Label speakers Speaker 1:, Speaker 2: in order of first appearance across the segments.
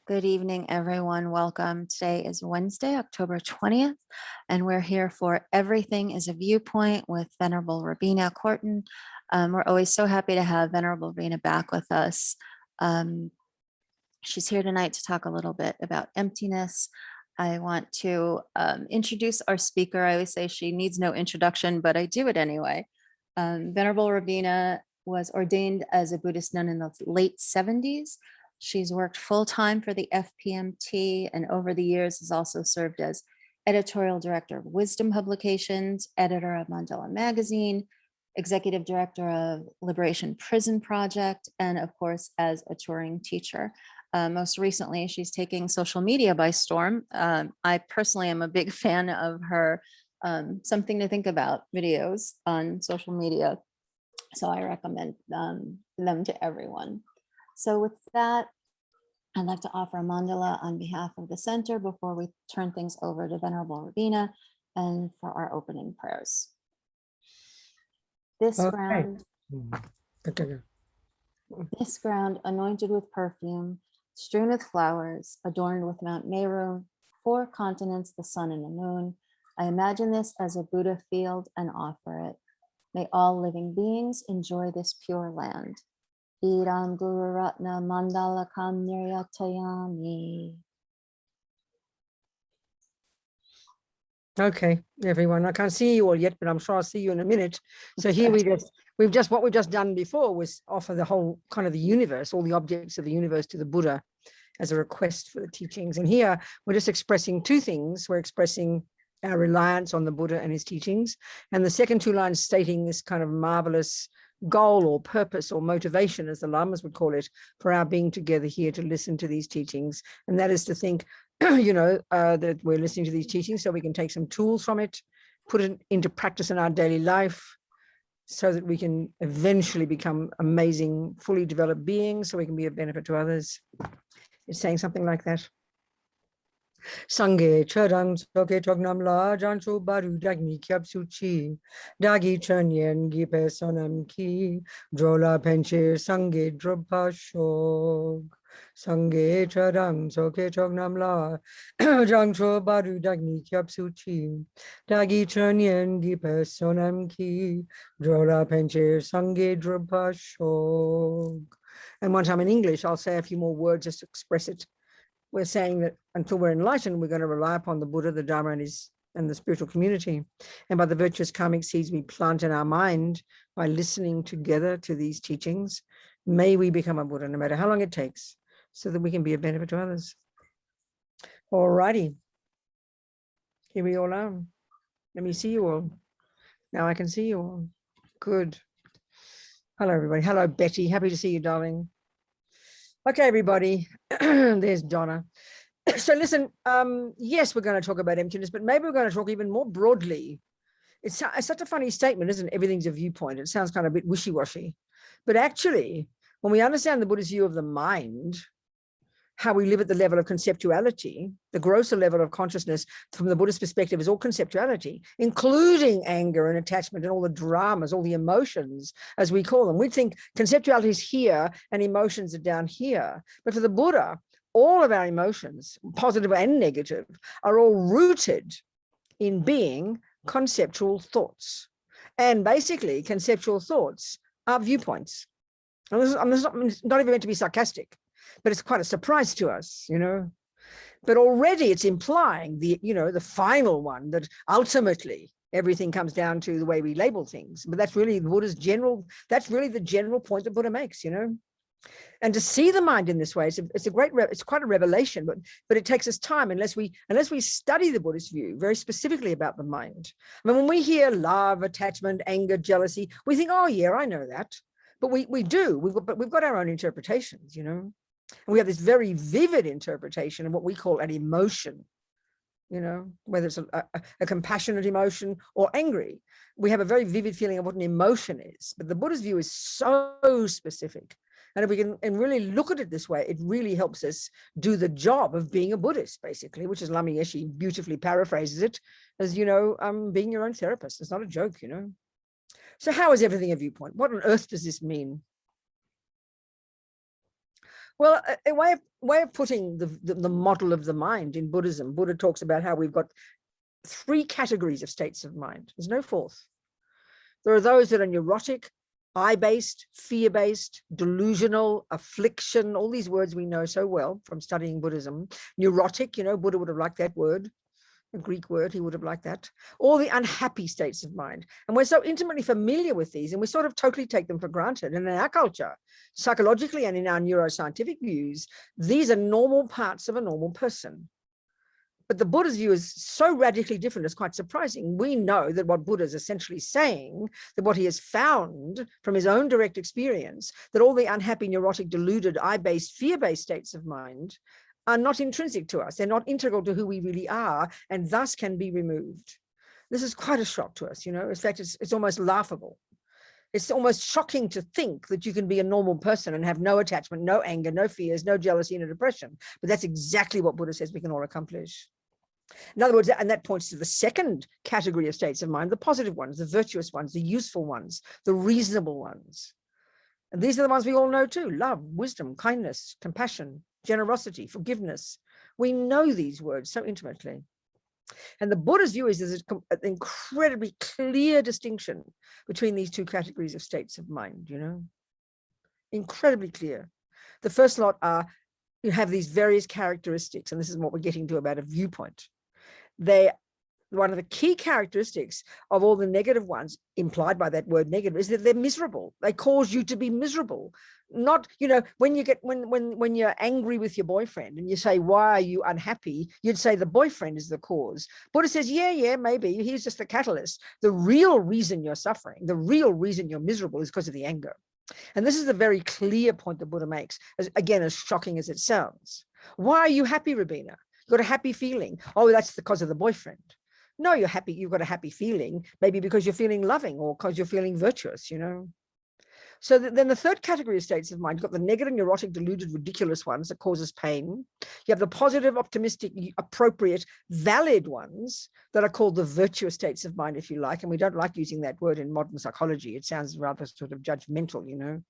Speaker 1: Good evening, everyone. Welcome. Today is Wednesday, October 20th, and we're here for Everything is a Viewpoint with Venerable Robina Courtin. We're always so happy to have Venerable Robina back with us. She's here tonight to talk a little bit about emptiness. I want to introduce our speaker. I always say she needs no introduction, but I do it anyway. Venerable Robina was ordained as a Buddhist nun in the late 70s. She's worked full-time for the FPMT and over the years has also served as editorial director of Wisdom Publications, editor of Mandala Magazine, executive director of Liberation Prison Project, and of course, as a touring teacher. Most recently, she's taking social media by storm. I personally am a big fan of her Something to Think About videos on social media. So I recommend them to everyone. So with that, I'd like to offer a mandala on behalf of the center before we turn things over to Venerable Robina and for our opening prayers. This ground anointed with perfume, strewn with flowers, adorned with Mount Meru, 4 continents, the sun and the moon. I imagine this as a Buddha field and offer it. May all living beings enjoy this pure land. Idam Guru Ratna Mandala Kam Niryatayami.
Speaker 2: Okay, everyone. I can't see you all yet, but I'm sure I'll see you in a minute. So here what we've just done before was offer the whole kind of the universe, all the objects of the universe to the Buddha as a request for the teachings. And here we're just expressing 2 things. We're expressing our reliance on the Buddha and his teachings. And the second 2 lines stating this kind of marvelous goal or purpose or motivation, as the lamas would call it, for our being together here to listen to these teachings. And that is to think, that we're listening to these teachings so we can take some tools from it, put it into practice in our daily life so that we can eventually become amazing, fully developed beings so we can be of benefit to others. It's saying something like that. Sangye chadang soke chognam la jancho baru dagni kyab suchi dagi chanyen gipe sonam ki drola penche sangye dropa shog sangye chadang soke chognam la jancho baru dagni kyab suchi dagi chanyen gipe sonam ki drola penche sangye dropa shog. And once I'm in English, I'll say a few more words just to express it. We're saying that until we're enlightened, we're going to rely upon the Buddha, the Dharma, and the spiritual community. And by the virtuous karmic seeds we plant in our mind by listening together to these teachings, may we become a Buddha, no matter how long it takes, so that we can be of benefit to others. All righty. Here we all are. Let me see you all. Now I can see you all. Good. Hello, everybody. Hello, Betty. Happy to see you, darling. Okay, everybody, there's Donna. So listen, yes, we're going to talk about emptiness, but maybe we're going to talk even more broadly. It's such a funny statement, isn't it? Everything's a viewpoint. It sounds kind of a bit wishy-washy. But actually, when we understand the Buddhist view of the mind, how we live at the level of conceptuality, the grosser level of consciousness from the Buddhist perspective is all conceptuality, including anger and attachment and all the dramas, all the emotions, as we call them. We think conceptuality is here and emotions are down here. But for the Buddha, all of our emotions, positive and negative, are all rooted in being conceptual thoughts. And basically, conceptual thoughts are viewpoints. I'm not even meant to be sarcastic, but it's quite a surprise to us, But already it's implying the final one, that ultimately everything comes down to the way we label things. But that's really the Buddha's that's really the general point that Buddha makes, And to see the mind in this way, it's quite a revelation, but it takes us time unless we study the Buddhist view very specifically about the mind. I mean, when we hear love, attachment, anger, jealousy, we think, oh yeah, I know that. But we do, we've got our own interpretations, And we have this very vivid interpretation of what we call an emotion, whether it's a compassionate emotion or angry. We have a very vivid feeling of what an emotion is. But the Buddhist view is so specific. And if we can really look at it this way, it really helps us do the job of being a Buddhist, basically, which is Lama Yeshe beautifully paraphrases it as, being your own therapist. It's not a joke, So how is everything a viewpoint? What on earth does this mean? Well, a way of putting the model of the mind in Buddhism, Buddha talks about how we've got 3 categories of states of mind. There's no fourth. There are those that are neurotic, I-based, fear-based, delusional, affliction, all these words we know so well from studying Buddhism. Neurotic, you know, Buddha would have liked that word, a Greek word, he would have liked that. All the unhappy states of mind. And we're so intimately familiar with these, and we sort of totally take them for granted. And in our culture, psychologically and in our neuroscientific views, these are normal parts of a normal person. But the Buddha's view is so radically different, it's quite surprising. We know that what Buddha is essentially saying, that what he has found from his own direct experience, that all the unhappy, neurotic, deluded, I-based, fear-based states of mind are not intrinsic to us. They're not integral to who we really are, and thus can be removed. This is quite a shock to us, you know. In fact, it's almost laughable. It's almost shocking to think that you can be a normal person and have no attachment, no anger, no fears, no jealousy, no depression. But that's exactly what Buddha says we can all accomplish. In other words, and that points to the second category of states of mind, the positive ones, the virtuous ones, the useful ones, the reasonable ones. And these are the ones we all know too: love, wisdom, kindness, compassion, generosity, forgiveness. We know these words so intimately. And the Buddha's view is there's an incredibly clear distinction between these 2 categories of states of mind, you know, incredibly clear. The first lot are, you have these various characteristics, and this is what we're getting to about a viewpoint. One of the key characteristics of all the negative ones, implied by that word negative, is that they're miserable. They cause you to be miserable. Not, you know, when you're angry with your boyfriend and you say, why are you unhappy? You'd say the boyfriend is the cause. Buddha says, yeah, maybe he's just the catalyst. The real reason you're suffering, the real reason you're miserable is because of the anger. And this is a very clear point that Buddha makes, again, as shocking as it sounds. Why are you happy, Robina? You've got a happy feeling. Oh, that's because of the boyfriend. No, you're happy. You've got a happy feeling, maybe because you're feeling loving or because you're feeling virtuous, you know. So then the third category of states of mind, you've got the negative, neurotic, deluded, ridiculous ones that causes pain. You have the positive, optimistic, appropriate, valid ones that are called the virtuous states of mind, if you like. And we don't like using that word in modern psychology. It sounds rather sort of judgmental, you know,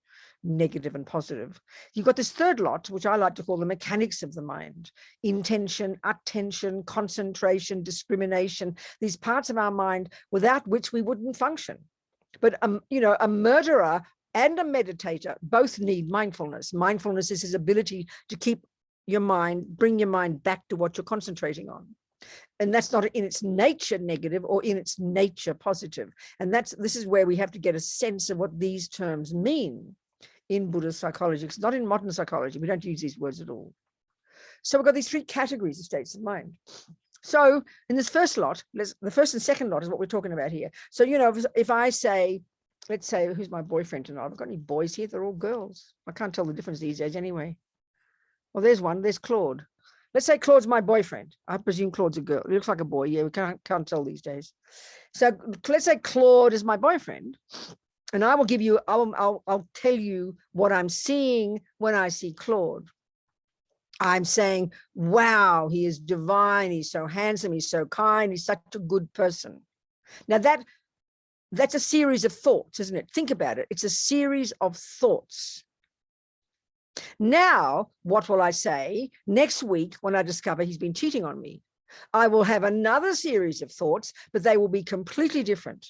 Speaker 2: negative and positive. You've got this third lot, which I like to call the mechanics of the mind: intention, attention, concentration, discrimination, these parts of our mind without which we wouldn't function. But, you know, a murderer and a meditator both need mindfulness. Mindfulness is his ability to keep your mind, bring your mind back to what you're concentrating on. And that's not in its nature negative or in its nature positive. And this is where we have to get a sense of what these terms mean in Buddhist psychology. It's not in modern psychology. We don't use these words at all. So we've got these 3 categories of states of mind. So in this first lot, the first and second lot is what we're talking about here. So, you know, if I say, let's say, who's my boyfriend tonight? I've got any boys here? They're all girls. I can't tell the difference these days anyway. Well, there's one. There's Claude. Let's say Claude's my boyfriend. I presume Claude's a girl. He looks like a boy. Yeah, we can't tell these days. So let's say Claude is my boyfriend, and I will give you, I'll tell you what I'm seeing when I see Claude. I'm saying, wow, he is divine. He's so handsome. He's so kind. He's such a good person. Now that's a series of thoughts, isn't it? Think about it. It's a series of thoughts. Now, what will I say next week when I discover he's been cheating on me? I will have another series of thoughts, but they will be completely different.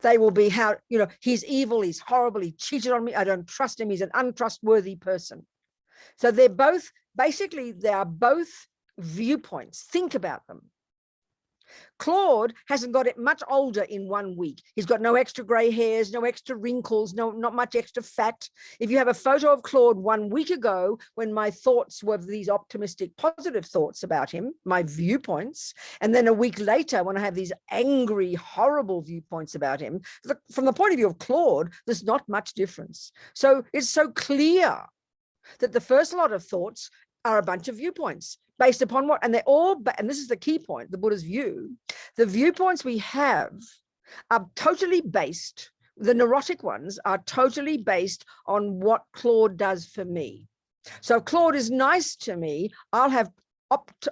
Speaker 2: They will be how, you know, he's evil, he's horrible, he cheated on me, I don't trust him, he's an untrustworthy person. So they're both, basically, they are both viewpoints. Think about them. Claude hasn't got it much older in 1 week. He's got no extra gray hairs, no extra wrinkles, not much extra fat. If you have a photo of Claude 1 week ago, when my thoughts were these optimistic, positive thoughts about him, my viewpoints, and then a week later, when I have these angry, horrible viewpoints about him, from the point of view of Claude, there's not much difference. So it's so clear that the first lot of thoughts are a bunch of viewpoints based upon what, and they're all, and this is the key point, the Buddha's view, the viewpoints we have are totally based, the neurotic ones are totally based on what Claude does for me. So if Claude is nice to me, I'll have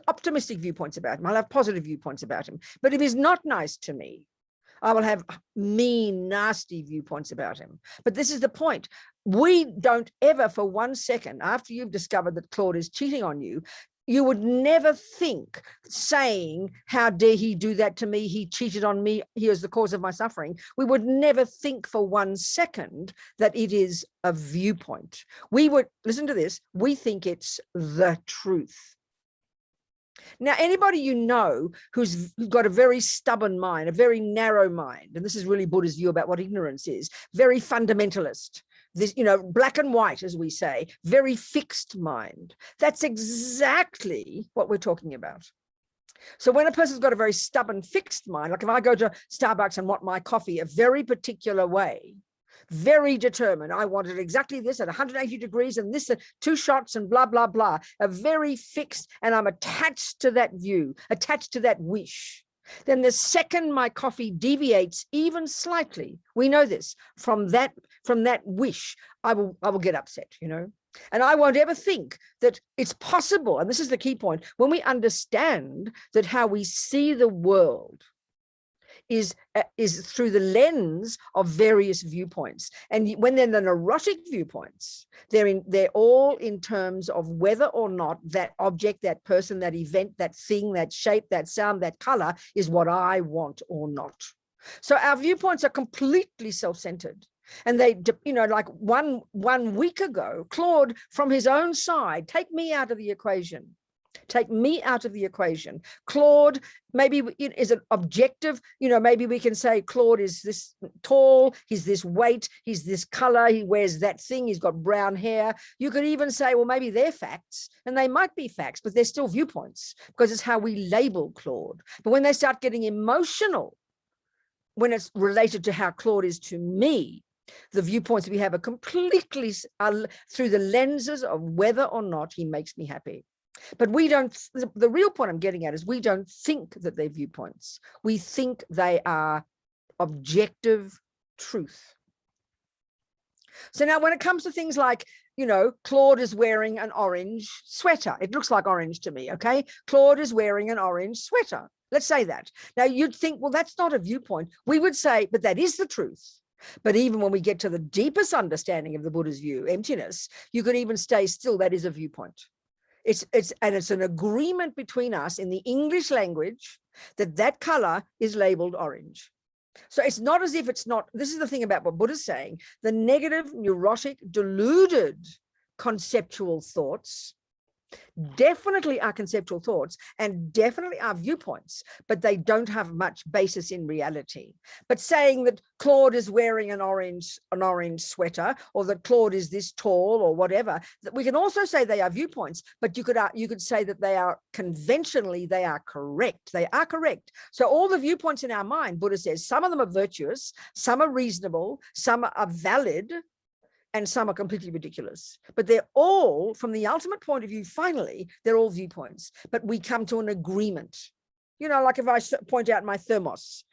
Speaker 2: optimistic viewpoints about him. I'll have positive viewpoints about him. But if he's not nice to me, I will have mean, nasty viewpoints about him. But this is the point. We don't ever for 1 second, after you've discovered that Claude is cheating on you, you would never think saying, how dare he do that to me? He cheated on me. He is the cause of my suffering. We would never think for 1 second that it is a viewpoint. We would, listen to this, we think it's the truth. Now, anybody you know who's got a very stubborn mind, a very narrow mind, and this is really Buddha's view about what ignorance is, very fundamentalist, this, you know, black and white, as we say, very fixed mind. That's exactly what we're talking about. So when a person's got a very stubborn, fixed mind, like if I go to Starbucks and want my coffee a very particular way, very determined, I want it exactly this at 180 degrees and this at 2 shots and blah, blah, blah, a very fixed, and I'm attached to that view, attached to that wish. Then the second my coffee deviates even slightly, we know this, from that wish, I will get upset, you know. And I won't ever think that it's possible, and this is the key point, when we understand that how we see the world is through the lens of various viewpoints. And when they're the neurotic viewpoints, they're all in terms of whether or not that object, that person, that event, that thing, that shape, that sound, that color is what I want or not. So our viewpoints are completely self-centered. And they, you know, like one week ago, Claude, from his own side, take me out of the equation. Take me out of the equation. Claude maybe is an objective, you know, maybe we can say Claude is this tall, he's this weight, he's this color, he wears that thing, he's got brown hair. You could even say, well, maybe they're facts, and they might be facts, but they're still viewpoints because it's how we label Claude. But when they start getting emotional, when it's related to how Claude is to me, the viewpoints we have are completely through the lenses of whether or not he makes me happy. But we don't, the real point I'm getting at is we don't think that they're viewpoints. We think they are objective truth. So now when it comes to things like, you know, Claude is wearing an orange sweater. It looks like orange to me, okay? Claude is wearing an orange sweater. Let's say that. Now you'd think, well, that's not a viewpoint. We would say, but that is the truth. But even when we get to the deepest understanding of the Buddha's view, emptiness, you could even stay still, that is a viewpoint. It's an agreement between us in the English language that that color is labeled orange. So it's not as if it's not, this is the thing about what Buddha's saying, the negative, neurotic, deluded conceptual thoughts definitely are conceptual thoughts and definitely are viewpoints, but they don't have much basis in reality. But saying that Claude is wearing an orange sweater, or that Claude is this tall or whatever, that we can also say they are viewpoints, but you could say that they are conventionally, they are correct. They are correct. So all the viewpoints in our mind, Buddha says, some of them are virtuous, some are reasonable, some are valid, and some are completely ridiculous. But they're all, from the ultimate point of view, finally, they're all viewpoints. But we come to an agreement. You know, like if I point out my thermos,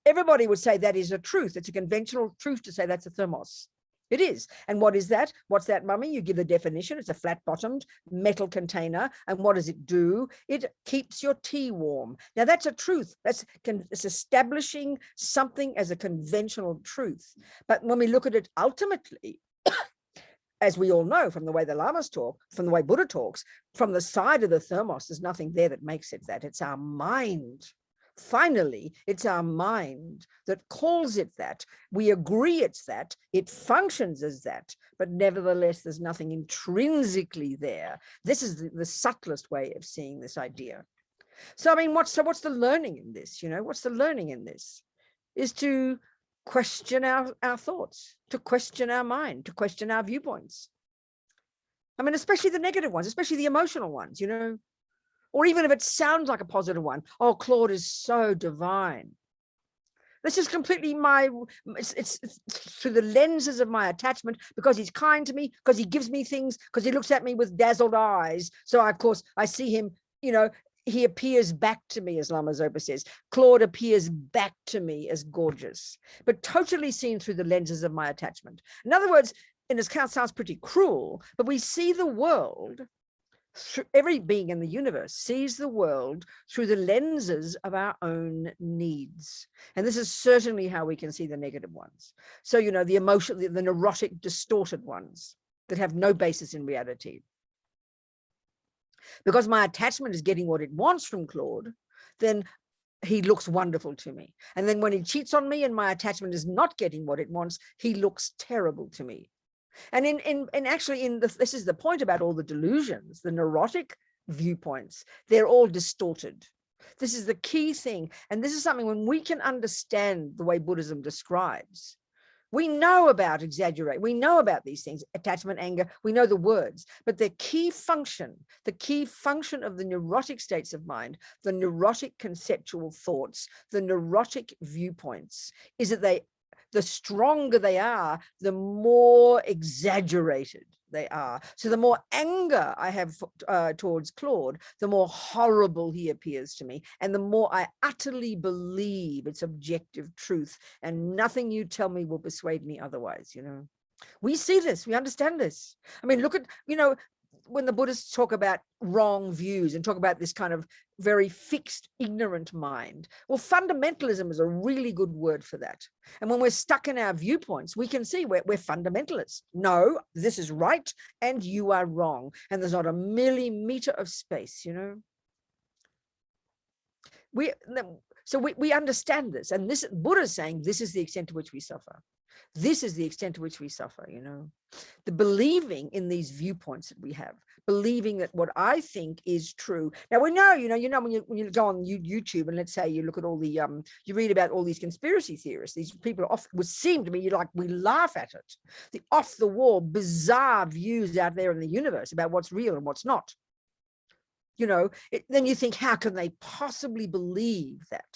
Speaker 2: everybody would say that is a truth. It's a conventional truth to say that's a thermos. It is. And what is that? What's that, mummy? You give the definition. It's a flat-bottomed metal container. And what does it do? It keeps your tea warm. Now, that's a truth. It's establishing something as a conventional truth. But when we look at it ultimately, as we all know from the way the lamas talk, from the way Buddha talks, from the side of the thermos, there's nothing there that makes it that. It's our mind. Finally, it's our mind that calls it that. We agree it's that. It functions as that. But nevertheless, there's nothing intrinsically there. This is the subtlest way of seeing this idea. So, I mean, what's the learning in this? You know, what's the learning in this? Is to question our thoughts, to question our mind, to question our viewpoints. I mean, especially the negative ones, especially the emotional ones, you know, or even if it sounds like a positive one. Oh, Claude is so divine. This is completely it's through the lenses of my attachment, because he's kind to me, because he gives me things, because he looks at me with dazzled eyes. So, of course, I see him, you know, he appears back to me, as Lama Zopa says. Claude appears back to me as gorgeous, but totally seen through the lenses of my attachment. In other words, and this sounds pretty cruel, but we see the world Every being in the universe sees the world through the lenses of our own needs. And this is certainly how we can see the negative ones. So, you know, the emotional, the neurotic, distorted ones that have no basis in reality. Because my attachment is getting what it wants from Claude, then he looks wonderful to me. And then when he cheats on me and my attachment is not getting what it wants, he looks terrible to me. And this is the point about all the delusions, the neurotic viewpoints, they're all distorted. This is the key thing. And this is something when we can understand the way Buddhism describes, we know about exaggerate, we know about these things, attachment, anger, we know the words, but the key function of the neurotic states of mind, the neurotic conceptual thoughts, the neurotic viewpoints, is that the stronger they are, the more exaggerated they are. So the more anger I have towards Claude, the more horrible he appears to me. And the more I utterly believe it's objective truth and nothing you tell me will persuade me otherwise, you know. We see this, we understand this. I mean, look at, you know, when the Buddhists talk about wrong views and talk about this kind of very fixed, ignorant mind, well, fundamentalism is a really good word for that. And when we're stuck in our viewpoints, we can see we're fundamentalists. No, this is right and you are wrong. And there's not a millimeter of space, you know. We understand this. And this Buddha's saying this is the extent to which we suffer. This is the extent to which we suffer, you know, the believing in these viewpoints that we have, believing that what I think is true. Now we know, you know, when you go on YouTube and let's say you look at all the, you read about all these conspiracy theorists, these people would seem to me like we laugh at it, the off the wall, bizarre views out there in the universe about what's real and what's not. You know, then you think, how can they possibly believe that?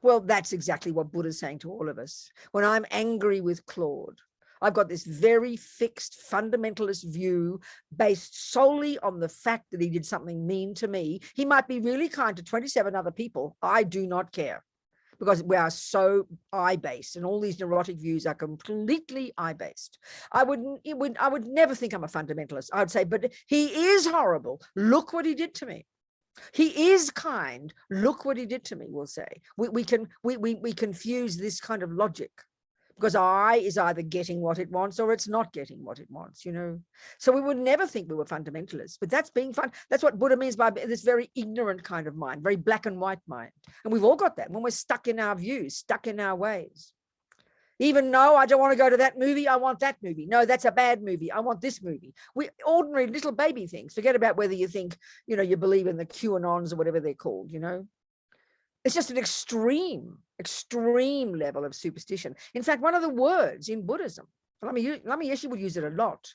Speaker 2: Well, that's exactly what Buddha's saying to all of us. When I'm angry with Claude, I've got this very fixed fundamentalist view based solely on the fact that he did something mean to me. He might be really kind to 27 other people. I do not care because we are so I-based and all these neurotic views are completely I-based. I would never think I'm a fundamentalist. I would say, but he is horrible. Look what he did to me. He is kind. Look what he did to me, we'll say. We confuse this kind of logic because I is either getting what it wants or it's not getting what it wants, you know. So we would never think we were fundamentalists, but that's being fun. That's what Buddha means by this very ignorant kind of mind, very black and white mind. And we've all got that when we're stuck in our views, stuck in our ways. Even no, I don't want to go to that movie. I want that movie. No, that's a bad movie. I want this movie. We ordinary little baby things. Forget about whether you think, you know, you believe in the QAnons or whatever they're called, you know. It's just an extreme level of superstition. In fact, one of the words in Buddhism, Lama Yeshe would use it a lot,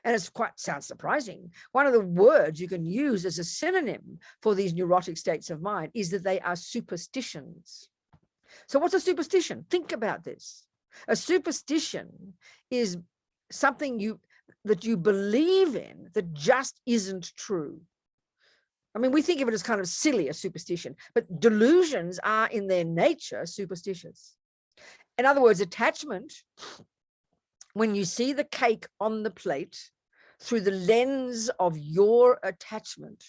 Speaker 2: and it's sounds surprising. One of the words you can use as a synonym for these neurotic states of mind is that they are superstitions. So what's a superstition? Think about this. A superstition is something that you believe in that just isn't true. I mean, we think of it as kind of silly, a superstition, but delusions are in their nature superstitious. In other words, attachment, when you see the cake on the plate through the lens of your attachment,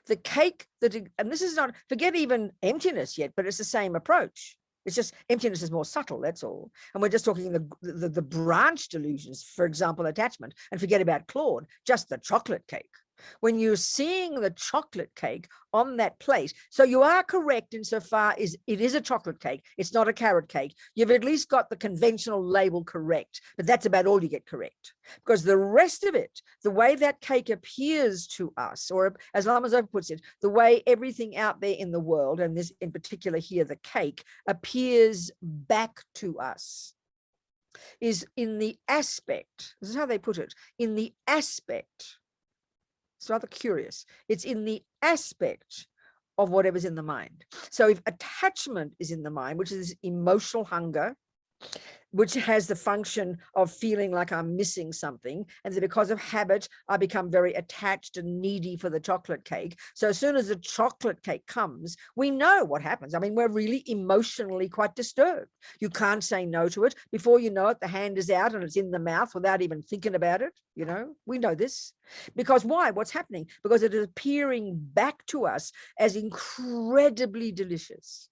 Speaker 2: the cake and this is not, forget even emptiness yet, but it's the same approach. It's just emptiness is more subtle, that's all. And we're just talking the branch delusions, for example, attachment, and forget about Claude, just the chocolate cake. When you're seeing the chocolate cake on that plate, so you are correct insofar as it is a chocolate cake, it's not a carrot cake. You've at least got the conventional label correct, but that's about all you get correct. Because the rest of it, the way that cake appears to us, or as Lama Zopa puts it, the way everything out there in the world, and this in particular here, the cake, appears back to us, is in the aspect, this is how they put it, in the aspect. It's rather curious. It's in the aspect of whatever's in the mind. So if attachment is in the mind, which is emotional hunger, which has the function of feeling like I'm missing something. And that because of habit, I become very attached and needy for the chocolate cake. So as soon as the chocolate cake comes, we know what happens. I mean, we're really emotionally quite disturbed. You can't say no to it. Before you know it, the hand is out and it's in the mouth without even thinking about it. You know, we know this. Because why? What's happening? Because it is appearing back to us as incredibly delicious.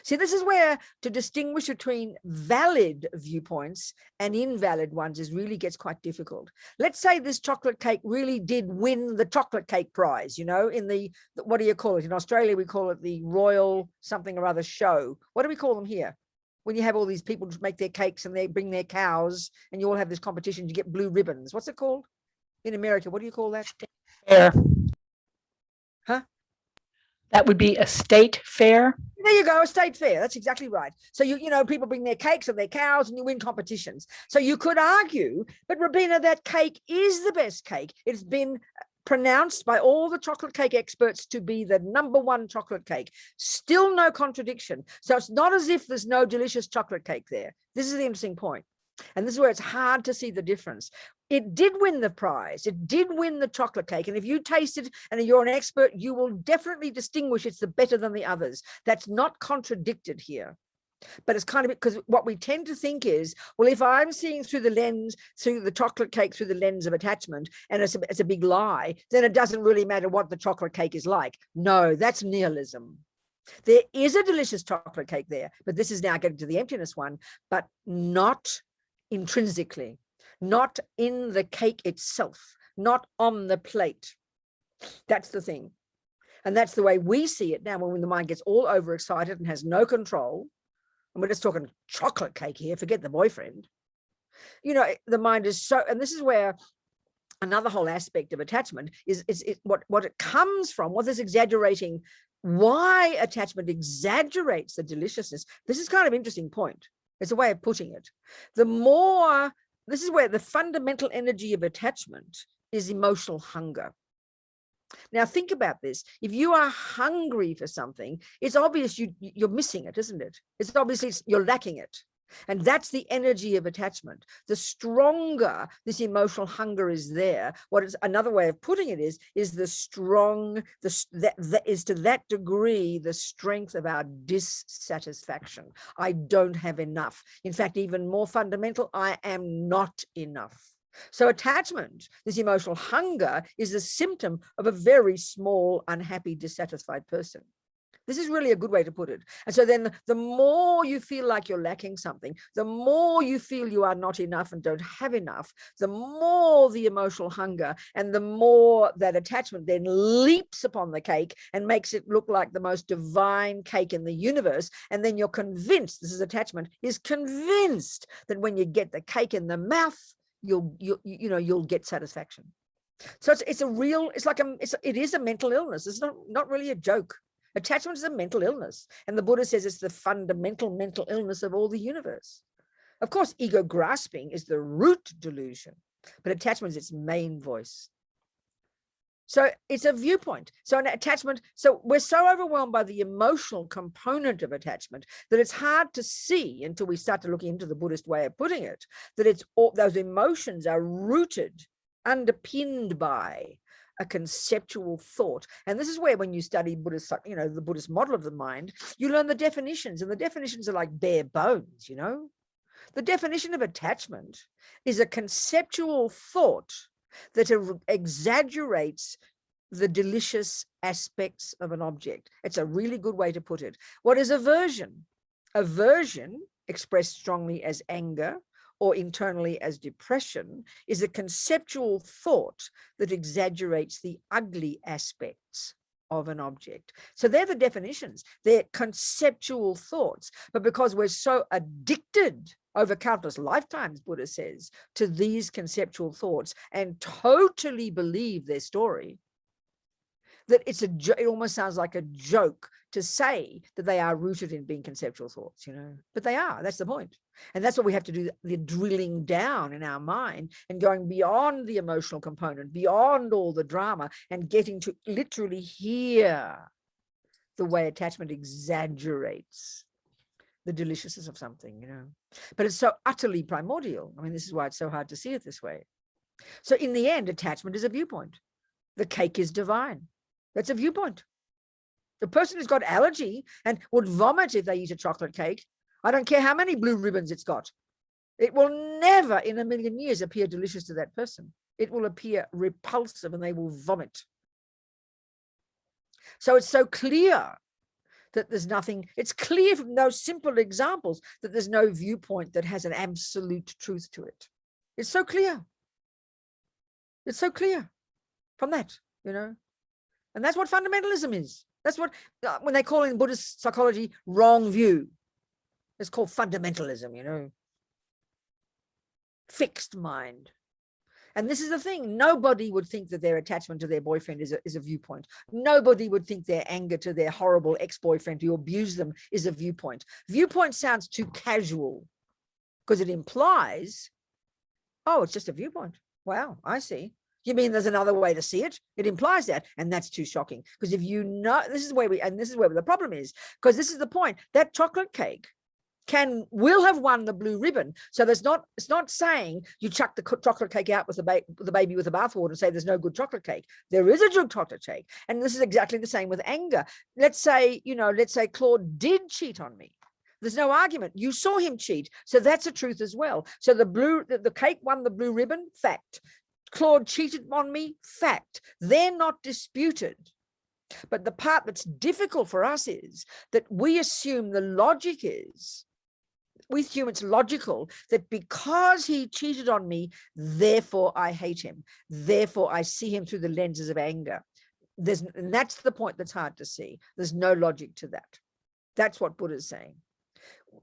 Speaker 2: See, this is where to distinguish between valid viewpoints and invalid ones really gets quite difficult. Let's say this chocolate cake really did win the chocolate cake prize, you know, in the, what do you call it? In Australia, we call it the Royal something or other show. What do we call them here? When you have all these people make their cakes and they bring their cows and you all have this competition, you get blue ribbons. What's it called? In America, what do you call that?
Speaker 3: Fair.
Speaker 2: Huh?
Speaker 3: That would be a state fair.
Speaker 2: There you go, a state fair. That's exactly right. So you know, people bring their cakes and their cows and you win competitions. So you could argue, but Robina, that cake is the best cake. It's been pronounced by all the chocolate cake experts to be the #1 chocolate cake. Still no contradiction. So it's not as if there's no delicious chocolate cake there. This is the interesting point. And this is where it's hard to see the difference. It did win the prize. It did win the chocolate cake. And if you taste it and you're an expert, you will definitely distinguish it's the better than the others. That's not contradicted here. But it's kind of because what we tend to think is, well, if I'm seeing through the lens, through the chocolate cake, through the lens of attachment, and it's a big lie, then it doesn't really matter what the chocolate cake is like. No, that's nihilism. There is a delicious chocolate cake there, but this is now getting to the emptiness one, but not intrinsically, not in the cake itself, not on the plate. That's the thing. And that's the way we see it now when the mind gets all overexcited and has no control. And we're just talking chocolate cake here, forget the boyfriend. You know, the mind is so, and this is where another whole aspect of attachment is what it comes from, what is exaggerating, why attachment exaggerates the deliciousness. This is kind of an interesting point. It's a way of putting it. The more, this is where the fundamental energy of attachment is emotional hunger. Now think about this. If you are hungry for something, it's obvious you're missing it, isn't it? It's obviously you're lacking it. And that's the energy of attachment. The stronger this emotional hunger is there, what is another way of putting it is the strong, that is to that degree the strength of our dissatisfaction. I don't have enough. In fact, even more fundamental, I am not enough. So attachment, this emotional hunger, is a symptom of a very small, unhappy, dissatisfied person. This is really a good way to put it. And so then the more you feel like you're lacking something, the more you feel you are not enough and don't have enough, the more the emotional hunger and the more that attachment then leaps upon the cake and makes it look like the most divine cake in the universe. And then you're convinced, this is attachment, is convinced that when you get the cake in the mouth, you'll get satisfaction. So it's a real, it is a mental illness. It's not really a joke. Attachment is a mental illness. And the Buddha says it's the fundamental mental illness of all the universe. Of course, ego grasping is the root delusion, but attachment is its main voice. So it's a viewpoint. So an attachment, so we're so overwhelmed by the emotional component of attachment that it's hard to see until we start to look into the Buddhist way of putting it, that it's all those emotions are rooted, underpinned by a conceptual thought. And this is where when you study Buddhist, you know, the Buddhist model of the mind, you learn the definitions, and the definitions are like bare bones, you know. The definition of attachment is a conceptual thought that exaggerates the delicious aspects of an object. It's a really good way to put it. What is aversion? Aversion, expressed strongly as anger or internally as depression, is a conceptual thought that exaggerates the ugly aspects of an object. So they're the definitions. They're conceptual thoughts. But because we're so addicted over countless lifetimes, Buddha says, to these conceptual thoughts and totally believe their story, that it almost sounds like a joke to say that they are rooted in being conceptual thoughts, you know, but they are. That's the point. And that's what we have to do, the drilling down in our mind and going beyond the emotional component, beyond all the drama, and getting to literally hear the way attachment exaggerates the deliciousness of something, but it's so utterly primordial. I mean, this is why it's so hard to see it this way. So in the end, attachment is a viewpoint. The cake is divine. That's a viewpoint. The person who's got allergy and would vomit if they eat a chocolate cake, I don't care how many blue ribbons it's got, it will never in a million years appear delicious to that person. It will appear repulsive and they will vomit. So it's so clear that there's nothing, it's clear from those simple examples that there's no viewpoint that has an absolute truth to it. It's so clear. It's so clear from that, and that's what fundamentalism is. That's what, when they call in Buddhist psychology, wrong view, it's called fundamentalism, fixed mind. And this is the thing, nobody would think that their attachment to their boyfriend is a viewpoint. Nobody would think their anger to their horrible ex-boyfriend who abused them is a viewpoint. Viewpoint sounds too casual because it implies, oh, it's just a viewpoint. Wow, I see. You mean there's another way to see it? It implies that, and that's too shocking. Because if this is where the problem is, because this is the point, that chocolate cake will have won the blue ribbon. So it's not saying you chuck the chocolate cake out with the baby with the bathwater and say there's no good chocolate cake. There is a good chocolate cake. And this is exactly the same with anger. Let's say Claude did cheat on me. There's no argument. You saw him cheat. So that's a truth as well. So the cake won the blue ribbon, fact. Claude cheated on me, fact. They're not disputed. But the part that's difficult for us is that we assume the logic is, we assume it's logical that because he cheated on me, therefore I hate him. Therefore I see him through the lenses of anger. And that's the point that's hard to see. There's no logic to that. That's what Buddha's saying.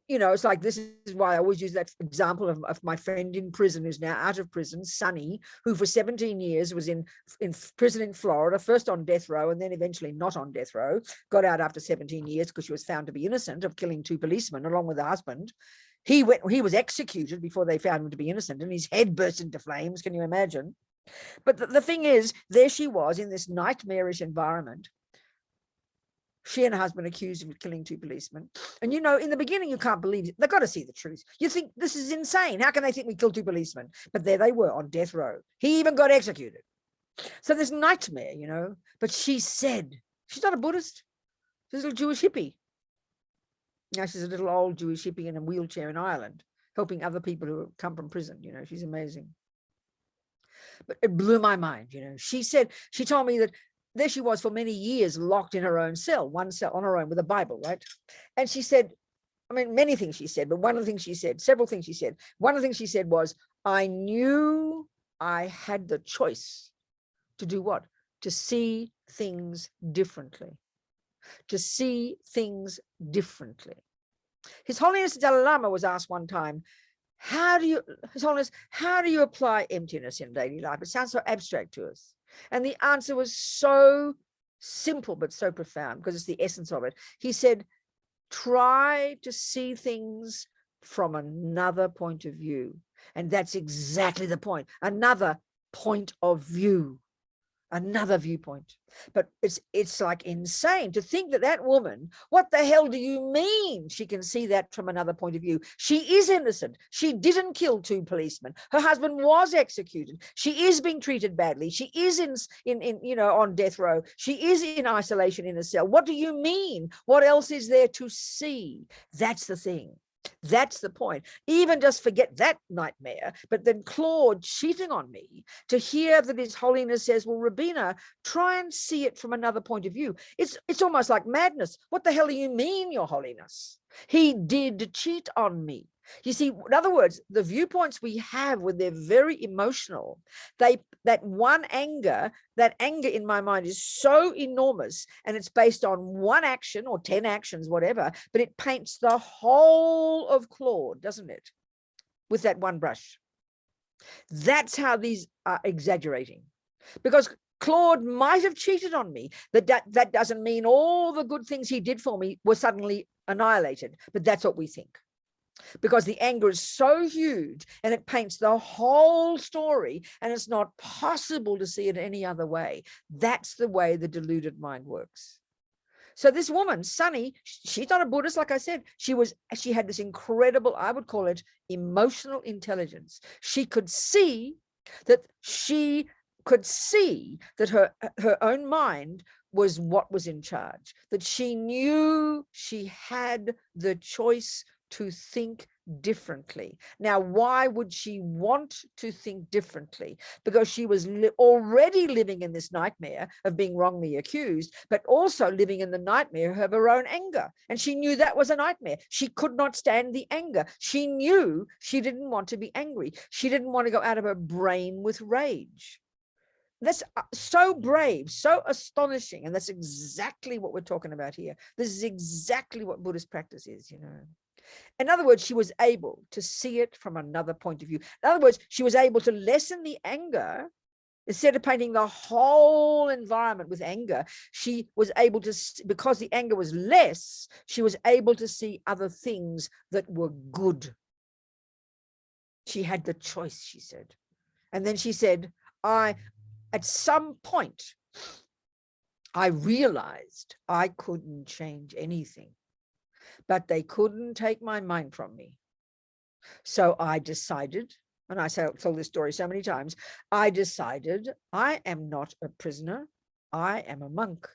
Speaker 2: It's like, this is why I always use that example of my friend in prison who's now out of prison, Sonny, who for 17 years was in prison in Florida, first on death row and then eventually not on death row, got out after 17 years because she was found to be innocent of killing 2 policemen along with the husband. He was executed before they found him to be innocent and his head burst into flames. Can you imagine? But the thing is, there she was in this nightmarish environment. She and her husband accused of killing 2 policemen. And in the beginning, you can't believe it. They've got to see the truth. You think this is insane. How can they think we killed 2 policemen? But there they were on death row. He even got executed. So this nightmare, But she said, she's not a Buddhist. She's a little Jewish hippie. Now she's a little old Jewish hippie in a wheelchair in Ireland, helping other people who come from prison. She's amazing. But it blew my mind. She told me that there she was for many years locked in her own cell, one cell on her own with a Bible, right? And she said, many things she said, but one of the things she said, several things she said. One of the things she said was, I knew I had the choice to do what? To see things differently. To see things differently. His Holiness Dalai Lama was asked one time, His Holiness, how do you apply emptiness in daily life? It sounds so abstract to us. And the answer was so simple, but so profound, because it's the essence of it. He said, try to see things from another point of view. And that's exactly the point. Another point of view, another viewpoint. But it's like insane to think that woman, what the hell do you mean she can see that from another point of view? She is innocent. She didn't kill 2 policemen. Her husband was executed. She is being treated badly. She is on death row. She is in isolation in a cell. What do you mean? What else is there to see? That's the thing. That's the point. Even just forget that nightmare, but then Claude cheating on me, to hear that His Holiness says, well, Robina, try and see it from another point of view. It's almost like madness. What the hell do you mean, Your Holiness? He did cheat on me. You see, in other words, the viewpoints we have when they're very emotional, that anger in my mind is so enormous, and it's based on one action or 10 actions, whatever, but it paints the whole of Claude, doesn't it? With that one brush. That's how these are exaggerating. Because Claude might have cheated on me. That doesn't mean all the good things he did for me were suddenly annihilated, but that's what we think. Because the anger is so huge and it paints the whole story, and it's not possible to see it any other way. That's the way the deluded mind works. So this woman, Sunny, she's not a Buddhist, like I said. She had this incredible, I would call it emotional intelligence. She could see that her own mind was what was in charge, that she knew she had the choice to think differently. Now, why would she want to think differently? Because she was already living in this nightmare of being wrongly accused, but also living in the nightmare of her own anger. And she knew that was a nightmare. She could not stand the anger. She knew she didn't want to be angry. She didn't want to go out of her brain with rage. That's so brave, so astonishing. And that's exactly what we're talking about here. This is exactly what Buddhist practice is, you know. In other words, she was able to see it from another point of view. In other words, she was able to lessen the anger. Instead of painting the whole environment with anger, she was able to, because the anger was less, she was able to see other things that were good. She had the choice, she said. And then she said, at some point, I realized I couldn't change anything, but they couldn't take my mind from me. So I decided, and I told this story so many times, I decided I am not a prisoner. I am a monk.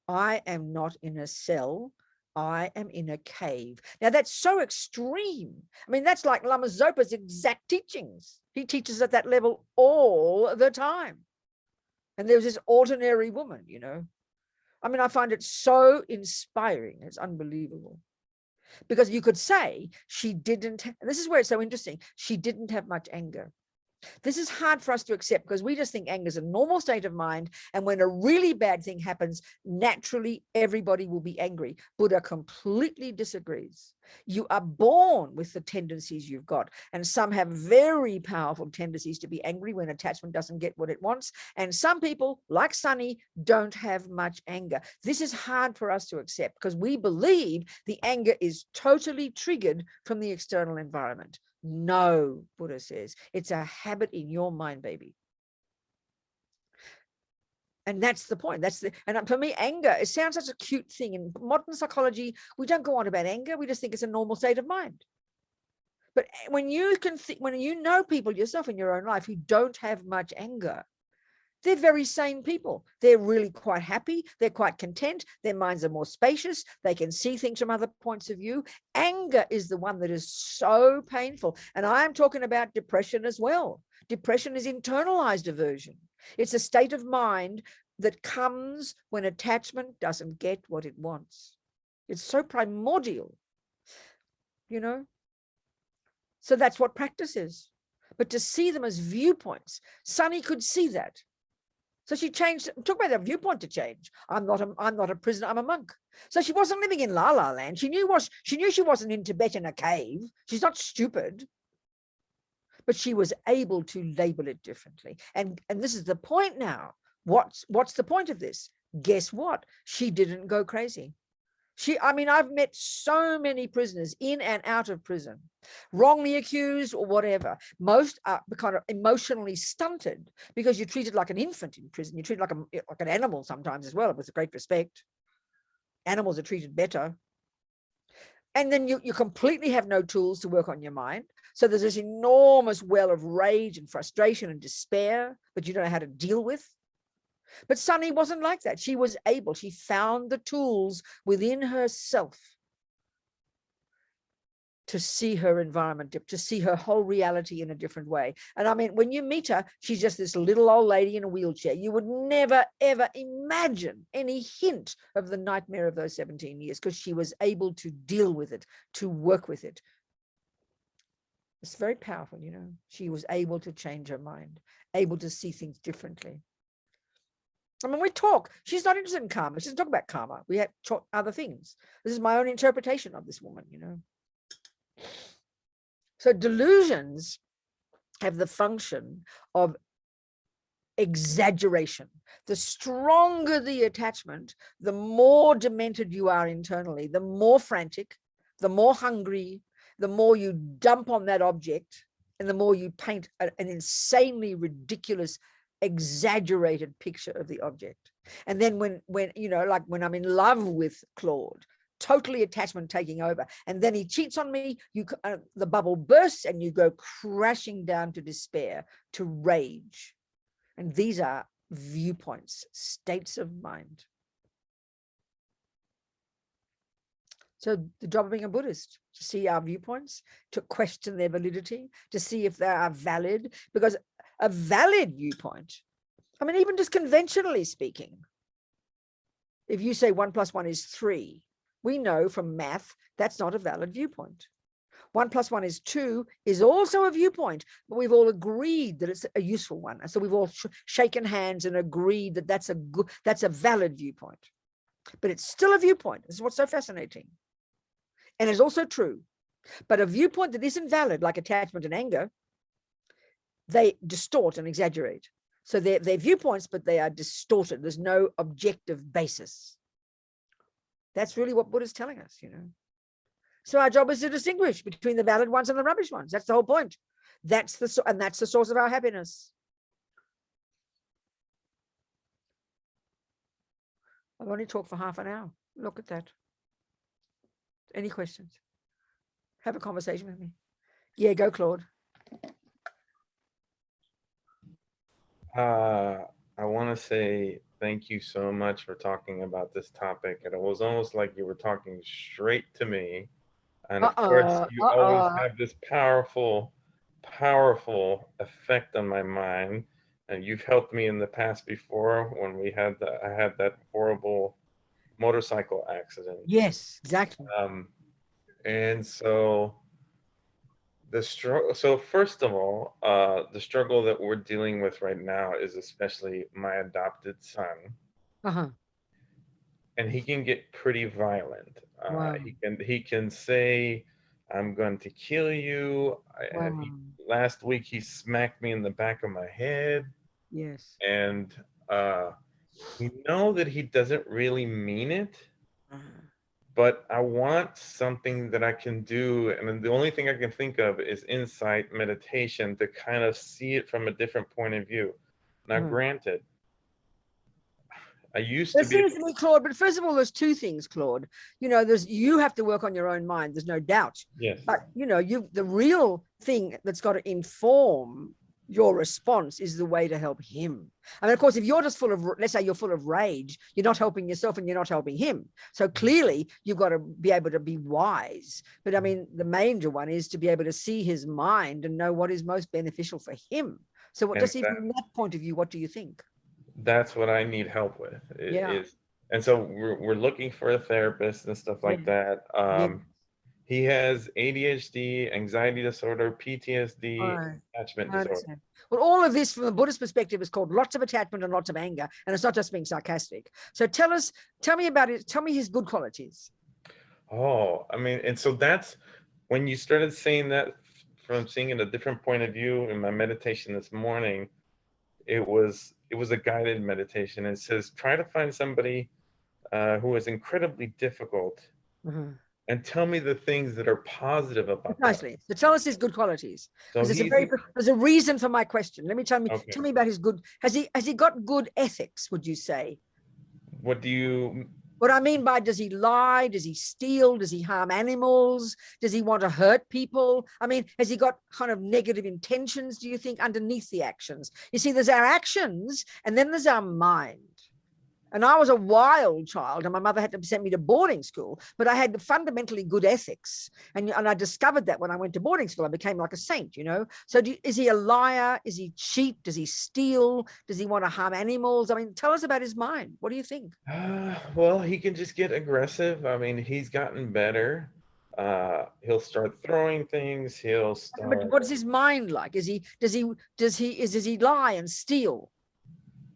Speaker 2: I am not in a cell. I am in a cave. Now that's so extreme. I mean, that's like Lama Zopa's exact teachings. He teaches at that level all the time. And there was this ordinary woman, you know. I mean, I find it so inspiring. It's unbelievable. Because you could say she didn't, and this is where it's so interesting, she didn't have much anger. This is hard for us to accept because we just think anger is a normal state of mind. And when a really bad thing happens, naturally, everybody will be angry. Buddha completely disagrees. You are born with the tendencies you've got. And some have very powerful tendencies to be angry when attachment doesn't get what it wants. And some people, like Sunny, don't have much anger. This is hard for us to accept because we believe the anger is totally triggered from the external environment. No, Buddha says, it's a habit in your mind, baby. And that's the point. And for me, anger, it sounds such a cute thing. In modern psychology, we don't go on about anger. We just think it's a normal state of mind. But when you know people yourself in your own life who don't have much anger, they're very sane people. They're really quite happy. They're quite content. Their minds are more spacious. They can see things from other points of view. Anger is the one that is so painful. And I'm talking about depression as well. Depression is internalized aversion. It's a state of mind that comes when attachment doesn't get what it wants. It's so primordial, you know? So that's what practice is. But to see them as viewpoints, Sunny could see that. So she changed, took away the viewpoint to change. I'm not a prisoner, I'm a monk. So she wasn't living in La La Land. She knew she wasn't in Tibet in a cave. She's not stupid. But she was able to label it differently. And this is the point now. What's the point of this? Guess what? She didn't go crazy. I mean, I've met so many prisoners in and out of prison, wrongly accused or whatever. Most are kind of emotionally stunted because you're treated like an infant in prison. You're treated like an animal sometimes as well, with great respect. Animals are treated better. And then you completely have no tools to work on your mind. So there's this enormous well of rage and frustration and despair that you don't know how to deal with. But Sunny wasn't like that. She was able, she found the tools within herself to see her environment, to see her whole reality in a different way. And I mean, when you meet her, she's just this little old lady in a wheelchair. You would never, ever imagine any hint of the nightmare of those 17 years because she was able to deal with it, to work with it. It's very powerful, you know. She was able to change her mind, able to see things differently. I mean, we talk. She's not interested in karma. She doesn't talk about karma. We have talk other things. This is my own interpretation of this woman, you know. So delusions have the function of exaggeration. The stronger the attachment, the more demented you are internally, the more frantic, the more hungry, the more you dump on that object, and the more you paint an insanely ridiculous exaggerated picture of the object. And then when you know, like when I'm in love with Claude, totally attachment taking over, and then he cheats on me, the bubble bursts and you go crashing down to despair, to rage. And these are viewpoints, states of mind. So the job of being a Buddhist, to see our viewpoints, to question their validity, to see if they are valid, because a valid viewpoint, I mean, even just conventionally speaking, if you say 1 + 1 is 3, we know from math that's not a valid viewpoint. 1 + 1 is 2 is also a viewpoint, but we've all agreed that it's a useful one. And so we've all shaken hands and agreed that that's a valid viewpoint. But it's still a viewpoint. This is what's so fascinating. And it's also true. But a viewpoint that isn't valid, like attachment and anger, they distort and exaggerate. So they're viewpoints, but they are distorted. There's no objective basis. That's really what Buddha's telling us, you know. So our job is to distinguish between the valid ones and the rubbish ones. That's the whole point. That's the source of our happiness. I've only talked for half an hour. Look at that. Any questions? Have a conversation with me. Yeah, go, Claude.
Speaker 4: I want to say thank you so much for talking about this topic. And it was almost like you were talking straight to me. And of course, you always have this powerful, powerful effect on my mind. And you've helped me in the past before when I had that horrible motorcycle accident.
Speaker 2: Yes, exactly.
Speaker 4: And so the struggle. So first of all, the struggle that we're dealing with right now is especially my adopted son. And he can get pretty violent.
Speaker 2: Wow.
Speaker 4: He can say, "I'm going to kill you."
Speaker 2: Wow.
Speaker 4: And last week he smacked me in the back of my head.
Speaker 2: Yes.
Speaker 4: And you know that he doesn't really mean it. But I want something that I can do. And then the only thing I can think of is insight meditation to kind of see it from a different point of view. Now, granted, I used to be.
Speaker 2: Seems to me, Claude, but first of all, there's two things, Claude. You know, you have to work on your own mind. There's no doubt.
Speaker 4: Yes.
Speaker 2: But, you know, the real thing that's got to inform your response is the way to help him. I mean, of course, if you're just full of, let's say you're full of rage, you're not helping yourself and you're not helping him. So clearly you've got to be able to be wise. But I mean, the major one is to be able to see his mind and know what is most beneficial for him. So what, just even from that point of view, what do you think?
Speaker 4: That's what I need help with. And so we're looking for a therapist and stuff like that. He has ADHD, anxiety disorder, PTSD, attachment disorder.
Speaker 2: Well, all of this from the Buddhist perspective is called lots of attachment and lots of anger. And it's not just being sarcastic. So tell me about it. Tell me his good qualities.
Speaker 4: Oh, I mean, and so that's when you started saying that from seeing it a different point of view in my meditation this morning, it was a guided meditation. It says, try to find somebody who is incredibly difficult and tell me the things that are positive about
Speaker 2: Precisely. So tell us his good qualities.
Speaker 4: So
Speaker 2: there's a reason for my question. Let me tell me about his good. Has he got good ethics, would you say?
Speaker 4: What do you?
Speaker 2: What I mean by, does he lie? Does he steal? Does he harm animals? Does he want to hurt people? I mean, has he got kind of negative intentions, do you think, underneath the actions? You see, there's our actions and then there's our mind. And I was a wild child and my mother had to send me to boarding school, but I had fundamentally good ethics. And I discovered that when I went to boarding school, I became like a saint, you know? So is he a liar? Is he cheat? Does he steal? Does he want to harm animals? I mean, tell us about his mind. What do you think?
Speaker 4: Well, he can just get aggressive. I mean, he's gotten better. He'll start throwing things. He'll start.
Speaker 2: But what is his mind like? Does he lie and steal?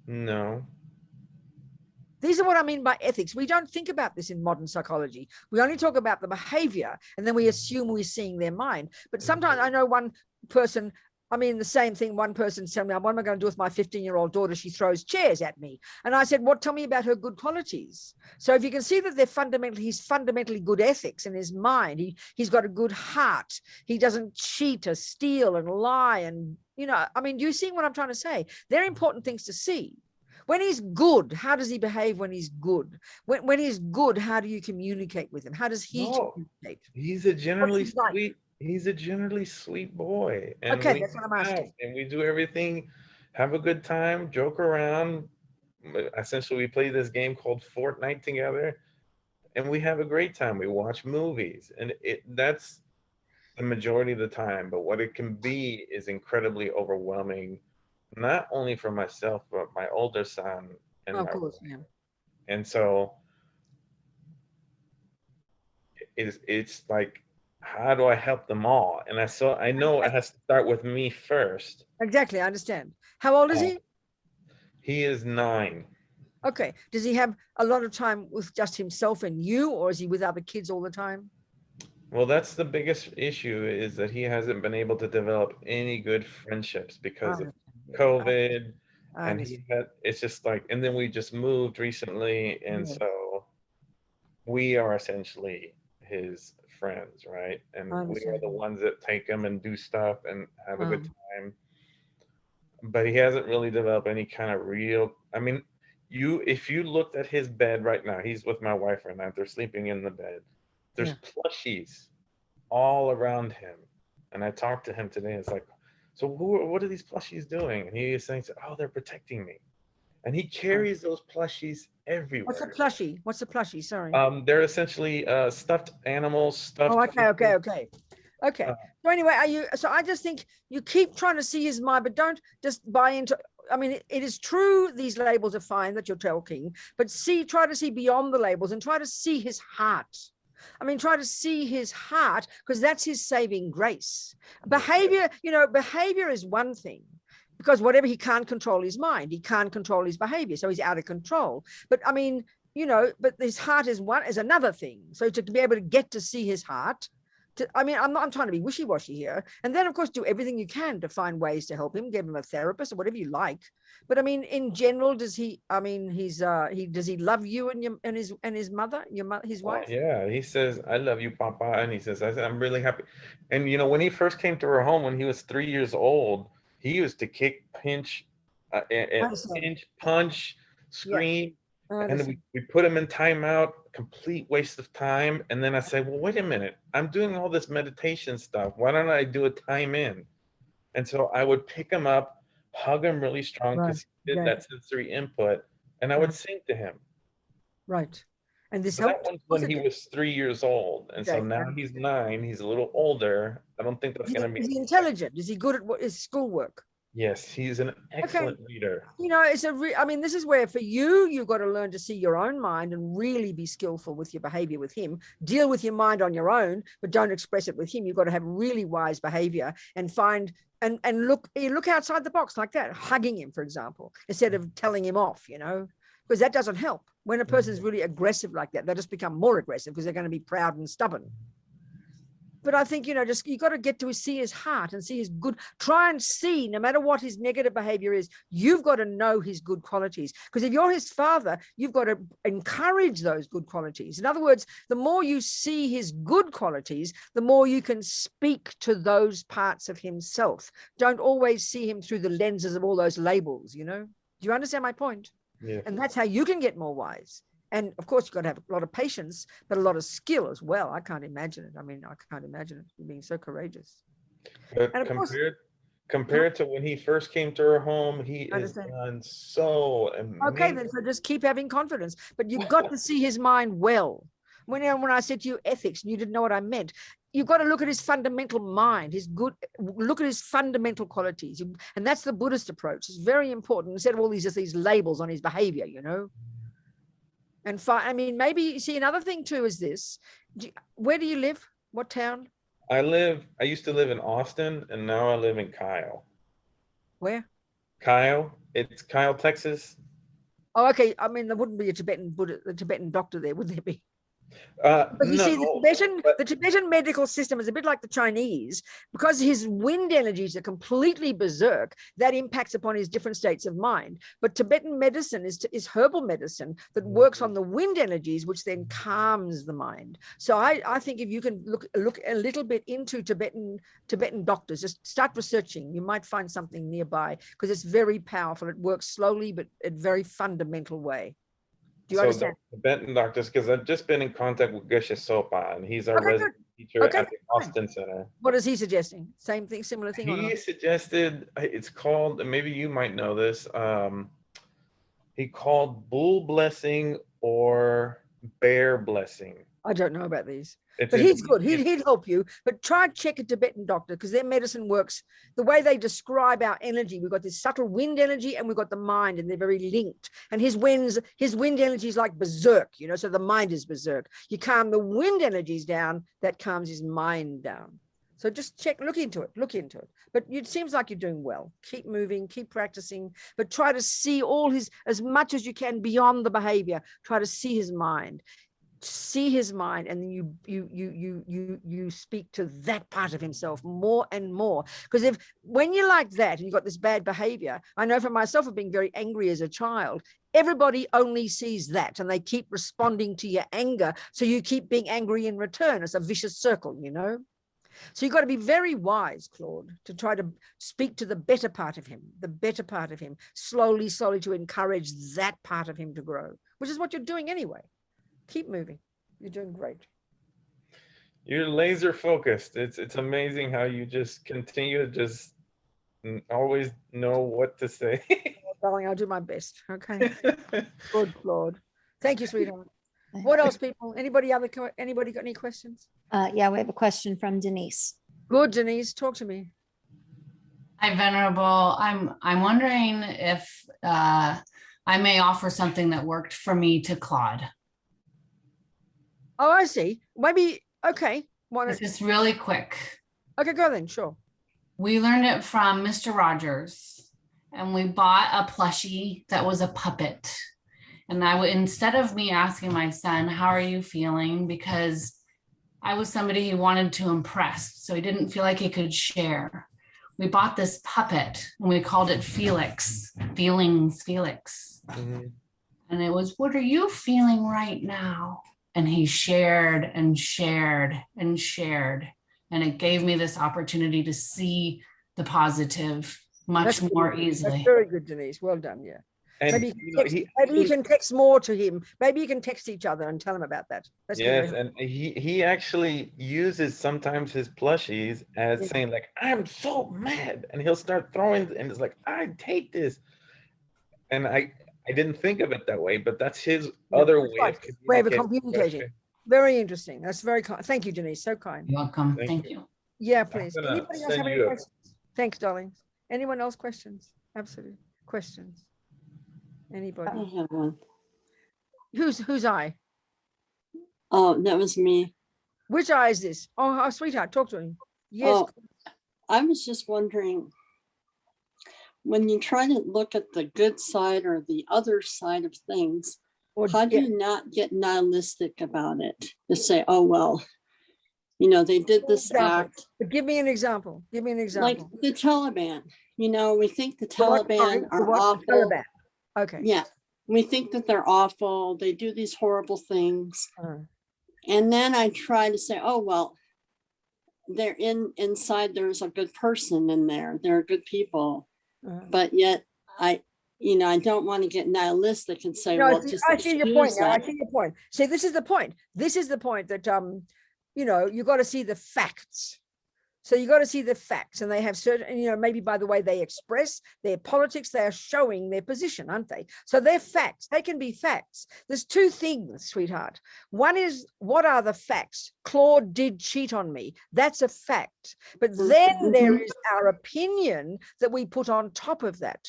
Speaker 4: No.
Speaker 2: These are what I mean by ethics. We don't think about this in modern psychology. We only talk about the behavior and then we assume we're seeing their mind. But sometimes I know one person, I mean, the same thing, one person said, what am I going to do with my 15-year-old daughter? She throws chairs at me. And I said, tell me about her good qualities. So if you can see that he's fundamentally good ethics in his mind, he's got a good heart. He doesn't cheat or steal and lie and, You know, I mean, you see what I'm trying to say? They're important things to see. When he's good, how does he behave when he's good? When he's good, how do you communicate with him? How does he
Speaker 4: No,
Speaker 2: communicate?
Speaker 4: he's a generally
Speaker 2: he like?
Speaker 4: sweet. He's a generally sweet boy, and
Speaker 2: Okay,
Speaker 4: we
Speaker 2: that's what I'm
Speaker 4: hang out,
Speaker 2: asking.
Speaker 4: and we do everything, have a good time, joke around. Essentially, we play this game called Fortnite together, and we have a great time. We watch movies, and that's the majority of the time. But what it can be is incredibly overwhelming, not only for myself, but my older son and
Speaker 2: Of
Speaker 4: my
Speaker 2: course,
Speaker 4: wife.
Speaker 2: yeah.
Speaker 4: And so it's like, how do I help them all? And I know it has to start with me first.
Speaker 2: Exactly, I understand. How old is he?
Speaker 4: He is 9.
Speaker 2: Okay. Does he have a lot of time with just himself and you, or is he with other kids all the time?
Speaker 4: Well, that's the biggest issue, is that he hasn't been able to develop any good friendships because of COVID. And it's just like, and then we just moved recently. And so we are essentially his friends, right? And we are the ones that take him and do stuff and have a good time. But he hasn't really developed any kind of real, I mean, if you looked at his bed right now, he's with my wife right now, they're sleeping in the bed. There's plushies all around him. And I talked to him today. It's like, so what are these plushies doing? And he is saying, oh, they're protecting me. And he carries those plushies everywhere.
Speaker 2: What's a plushie? What's a plushie? Sorry.
Speaker 4: They're essentially stuffed animals, stuffed.
Speaker 2: Okay. So anyway, so I just think you keep trying to see his mind, but don't just buy into. I mean, it is true these labels are fine that you're talking, but try to see beyond the labels and try to see his heart. I mean, try to see his heart, because that's his saving grace. Behavior is one thing, because whatever he can't control his mind, he can't control his behavior, so he's out of control. But I mean, but his heart is another thing. So to be able to get to see his heart. I'm trying to be wishy-washy here. And then, of course, do everything you can to find ways to help him, give him a therapist or whatever you like. But I mean, in general, does he love you and his mother, his wife?
Speaker 4: Yeah, he says, I love you, Papa. And he says, I'm really happy. And, when he first came to our home, when he was 3 years old, he used to kick, pinch, punch, scream.
Speaker 2: Yeah.
Speaker 4: And then we put him in timeout, complete waste of time. And then I say, well, wait a minute. I'm doing all this meditation stuff. Why don't I do a time in? And so I would pick him up, hug him really strong, because he did that sensory input. And I would sing to him.
Speaker 2: Right. And this
Speaker 4: helped. That was when he was 3 years old. And so now he's 9. He's a little older. I don't think that's going to be.
Speaker 2: Is he intelligent? Is he good at his schoolwork?
Speaker 4: Yes, he's an excellent reader.
Speaker 2: This is where for you've got to learn to see your own mind and really be skillful with your behavior with him. Deal with your mind on your own, but don't express it with him. You've got to have really wise behavior and find and look outside the box like that, hugging him, for example, instead of telling him off, because that doesn't help. When a person's really aggressive like that, they just become more aggressive because they're going to be proud and stubborn. But I think, you got to get to see his heart and see his good, try and see, no matter what his negative behavior is, you've got to know his good qualities. Because if you're his father, you've got to encourage those good qualities. In other words, the more you see his good qualities, the more you can speak to those parts of himself. Don't always see him through the lenses of all those labels, Do you understand my point?
Speaker 4: Yeah.
Speaker 2: And that's how you can get more wise. And of course, you've got to have a lot of patience, but a lot of skill as well. I can't imagine it. I can't imagine it being so courageous.
Speaker 4: But compared to when he first came to our home, he is done so amazing.
Speaker 2: Okay, then so just keep having confidence. But you've got to see his mind well. When I said to you ethics, and you didn't know what I meant, you've got to look at his fundamental mind, look at his fundamental qualities. And that's the Buddhist approach. It's very important. Instead of all these labels on his behavior, And maybe you see another thing too is this. Where do you live? What town?
Speaker 4: I used to live in Austin, and now I live in Kyle.
Speaker 2: Where?
Speaker 4: Kyle. It's Kyle, Texas.
Speaker 2: Oh, okay. There wouldn't be a Tibetan doctor there, would there be? But you see,
Speaker 4: No,
Speaker 2: the Tibetan medical system is a bit like the Chinese, because his wind energies are completely berserk. That impacts upon his different states of mind. But Tibetan medicine is herbal medicine that works on the wind energies, which then calms the mind. So I think if you can look a little bit into Tibetan doctors, just start researching. You might find something nearby, because it's very powerful. It works slowly, but in a very fundamental way. Do you
Speaker 4: so
Speaker 2: understand?
Speaker 4: the Tibetan doctors, because I've just been in contact with Geshe Sopa, and he's our
Speaker 2: Okay,
Speaker 4: resident teacher
Speaker 2: Okay,
Speaker 4: at the
Speaker 2: fine.
Speaker 4: Austin Center.
Speaker 2: What is he suggesting? Same thing, similar thing? Or
Speaker 4: He
Speaker 2: not?
Speaker 4: suggested, it's called, and maybe you might know this, he called bull blessing or bear blessing.
Speaker 2: I don't know about these,
Speaker 4: It's
Speaker 2: but
Speaker 4: an
Speaker 2: he's good.
Speaker 4: Indian-
Speaker 2: He'd help you, but try and check a Tibetan doctor, because their medicine works the way they describe our energy. We've got this subtle wind energy and we've got the mind, and they're very linked. And his wind energy is like berserk, you know, so the mind is berserk. You calm the wind energies down, that calms his mind down. So just look into it. But it seems like you're doing well. Keep moving, keep practicing, but try to see as much as you can beyond the behavior. Try to see his mind. And then you speak to that part of himself more and more. Because when you're like that and you've got this bad behavior, I know for myself of being very angry as a child, everybody only sees that and they keep responding to your anger, so you keep being angry in return. It's a vicious circle, you know. So you've got to be very wise, Claude, to try to speak to the better part of him, slowly to encourage that part of him to grow, which is what you're doing anyway. Keep moving. You're doing great.
Speaker 4: You're laser focused. It's amazing how you just continue to just always know what to say.
Speaker 2: Darling, I'll do my best. Okay. Good, Claude. Thank you, sweetheart. What else, people? Anybody got any questions?
Speaker 1: Yeah, we have a question from Denise.
Speaker 2: Good, Denise. Talk to me.
Speaker 5: Hi, Venerable. I'm wondering if I may offer something that worked for me to Claude.
Speaker 2: Oh, I see. Maybe, okay.
Speaker 5: It's just really quick.
Speaker 2: Okay, go then, sure.
Speaker 5: We learned it from Mr. Rogers, and we bought a plushie that was a puppet. And instead of me asking my son, how are you feeling? Because I was somebody he wanted to impress, so he didn't feel like he could share. We bought this puppet and we called it Felix, Feelings Felix.
Speaker 4: Mm-hmm.
Speaker 5: And it was, what are you feeling right now? And he shared and shared and shared. And it gave me this opportunity to see the positive much more easily.
Speaker 2: That's very good, Denise. Well done, yeah.
Speaker 4: And
Speaker 2: Maybe you can text more to him. Maybe you can text each other and tell him about that.
Speaker 4: Yes, and he actually uses sometimes his plushies as saying like, I'm so mad. And he'll start throwing, and it's like, I take this. And I didn't think of it that way, but that's his other way
Speaker 2: of communicating. Very interesting. That's very kind. Thank you, Denise. So kind.
Speaker 5: You're welcome. Thank you.
Speaker 2: Yeah, please. Anybody else have any questions? Thanks, darlings. Anyone else questions? Absolutely. Questions? Anybody?
Speaker 6: I have one.
Speaker 2: Whose eye?
Speaker 6: Oh, that was me.
Speaker 2: Which eye is this? Oh, sweetheart, talk to him. Yes.
Speaker 6: Oh, I was just wondering, when you try to look at the good side or the other side of things, how do you not get nihilistic about it? To say, oh, well, you know, they did this act.
Speaker 2: But give me an example. Give me an example.
Speaker 6: Like the Taliban, you know, we think the Taliban are awful.
Speaker 2: Taliban. Okay.
Speaker 6: Yeah. We think that they're awful. They do these horrible things. And then I try to say, oh, well, they're inside, there's a good person in there. They're good people. But yet I don't want to get nihilistic and say, well, just
Speaker 2: I see your point. I see your point. See, this is the point. This is the point that, you know, you got to see the facts. So you got to see the facts, and they have certain, you know, maybe by the way they express their politics, they are showing their position, aren't they? So they're facts. They can be facts. There's two things, sweetheart. One is, what are the facts? Claude did cheat on me. That's a fact. But then there is our opinion that we put on top of that,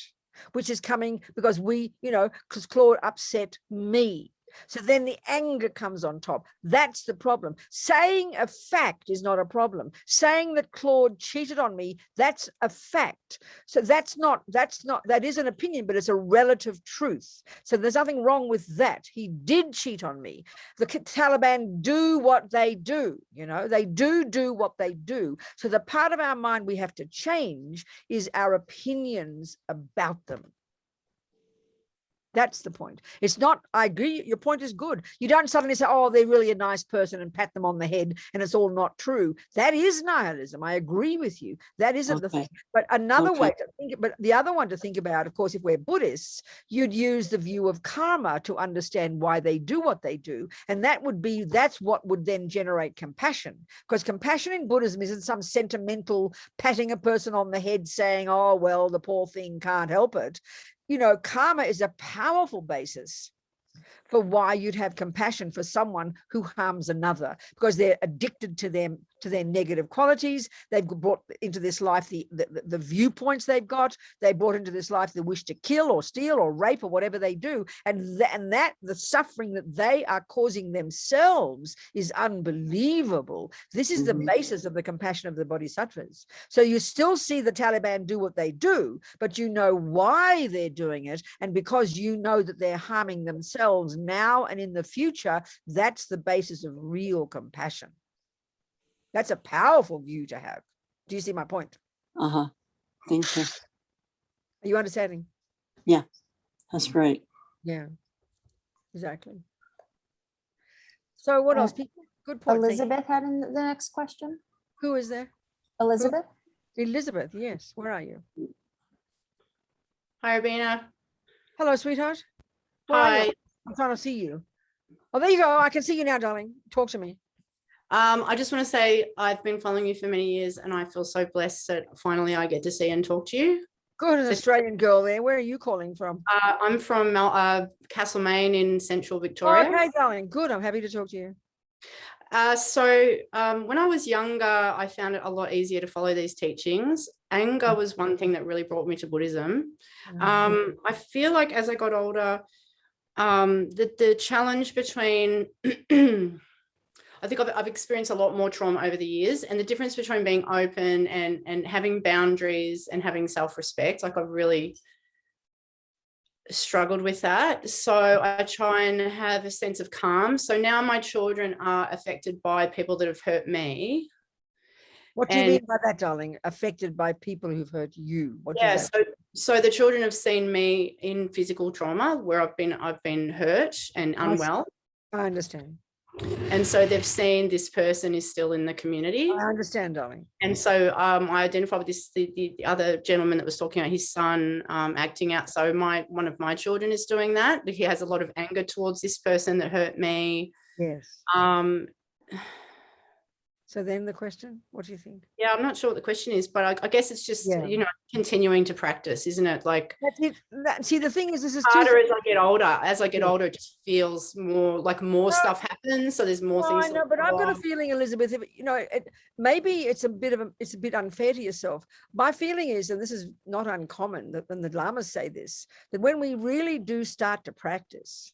Speaker 2: which is coming because because Claude upset me. So then the anger comes on top. That's the problem. Saying a fact is not a problem. Saying that Claude cheated on me, that's a fact. So that is an opinion, but it's a relative truth. So there's nothing wrong with that. He did cheat on me. The Taliban do what they do, they do what they do. So the part of our mind we have to change is our opinions about them. That's the point. It's not, I agree, your point is good. You don't suddenly say, oh, they're really a nice person and pat them on the head and it's all not true. That is nihilism. I agree with you. That isn't the thing. But another way to think, but the other one to think about, of course, if we're Buddhists, you'd use the view of karma to understand why they do what they do. And that's what would then generate compassion. Because compassion in Buddhism isn't some sentimental patting a person on the head saying, oh, well, the poor thing can't help it. Karma is a powerful basis for why you'd have compassion for someone who harms another, because they're addicted to their negative qualities. They've brought into this life the viewpoints they've got. They brought into this life the wish to kill or steal or rape or whatever they do. And that the suffering that they are causing themselves is unbelievable. This is the basis of the compassion of the bodhisattvas. So you still see the Taliban do what they do, but you know why they're doing it. And because you know that they're harming themselves now and in the future, that's the basis of real compassion. That's a powerful view to have. Do you see my point?
Speaker 6: Thank you.
Speaker 2: Are you understanding?
Speaker 6: Yeah, that's great.
Speaker 2: Yeah, exactly. So what else? Good point.
Speaker 1: Elizabeth had the next question.
Speaker 2: Who is there?
Speaker 1: Elizabeth?
Speaker 2: Elizabeth, yes. Where are you?
Speaker 7: Hi, Robina.
Speaker 2: Hello, sweetheart. Where are you? I'm trying to see you. Oh, there you go. I can see you now, darling. Talk to me.
Speaker 7: I just want to say I've been following you for many years and I feel so blessed that finally I get to see and talk to you.
Speaker 2: Good, an Australian girl there. Where are you calling from?
Speaker 7: I'm from Castlemaine in central Victoria.
Speaker 2: Okay, darling. Good. I'm happy to talk to you.
Speaker 7: So when I was younger, I found it a lot easier to follow these teachings. Anger was one thing that really brought me to Buddhism. I feel like as I got older, the challenge between I think I've experienced a lot more trauma over the years, and the difference between being open and having boundaries and having self-respect, like I've really struggled with that. So I try and have a sense of calm. So now my children are affected by people that have hurt me.
Speaker 2: What do you mean by that, darling? Affected by people who've hurt you?
Speaker 7: So the children have seen me in physical trauma where I've been hurt and unwell.
Speaker 2: I understand.
Speaker 7: And so they've seen this person is still in the community.
Speaker 2: I understand, darling.
Speaker 7: And so I identified with this the other gentleman that was talking about his son acting out. So one of my children is doing that. He has a lot of anger towards this person that hurt me.
Speaker 2: Yes. So then the question, what do you think?
Speaker 7: Yeah, I'm not sure what the question is, but I guess it's just, continuing to practice, isn't it? Like,
Speaker 2: that's it. See, the thing is, this is
Speaker 7: harder as I get older. As I get older, it just feels more like more stuff happens. So there's more things.
Speaker 2: I know, but I've got a feeling, Elizabeth, maybe it's a bit unfair to yourself. My feeling is, and this is not uncommon, that when the Lamas say this, that when we really do start to practice,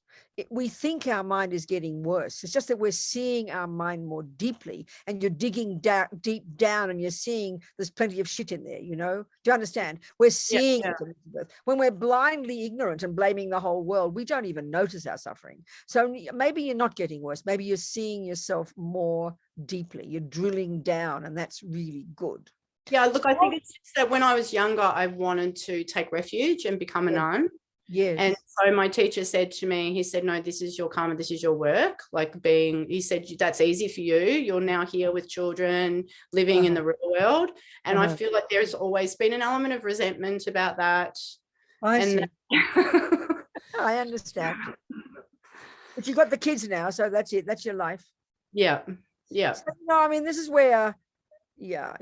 Speaker 2: we think our mind is getting worse. It's just that we're seeing our mind more deeply, and you're digging deep down and you're seeing there's plenty of shit in there, Do you understand? We're seeing it, Elizabeth. When we're blindly ignorant and blaming the whole world, we don't even notice our suffering. So maybe you're not getting worse. Maybe you're seeing yourself more deeply. You're drilling down, and that's really good.
Speaker 7: Yeah, look, I think it's just that when I was younger, I wanted to take refuge and become a nun.
Speaker 2: Yes.
Speaker 7: And so my teacher said to me, he said, no, this is your karma, this is your work. He said, that's easy for you. You're now here with children, living in the real world. And I feel like there's always been an element of resentment about that.
Speaker 2: I see. I understand. But you've got the kids now, so that's it. That's your life.
Speaker 7: Yeah. Yeah.
Speaker 2: So, this is where,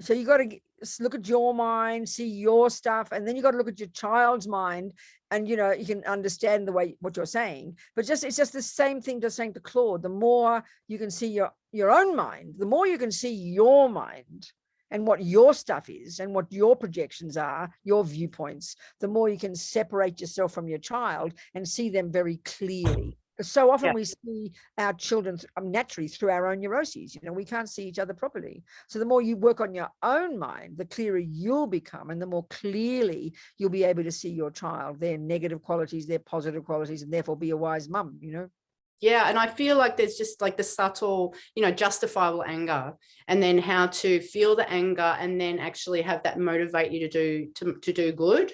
Speaker 2: so you got to look at your mind, see your stuff, and then you got to look at your child's mind, and you can understand what you're saying. But it's just the same thing just saying to Claude, the more you can see your own mind, the more you can see your mind and what your stuff is and what your projections are, your viewpoints, the more you can separate yourself from your child and see them very clearly. So often
Speaker 5: Yeah.
Speaker 2: we see our children naturally through our own neuroses. You know, we can't see each other properly. So the more you work on your own mind, the clearer you'll become, and the more clearly you'll be able to see your child, their negative qualities, their positive qualities, and therefore be a wise mum, you know?
Speaker 7: Yeah, and I feel like there's just like the subtle, justifiable anger, and then how to feel the anger and then actually have that motivate you to do good.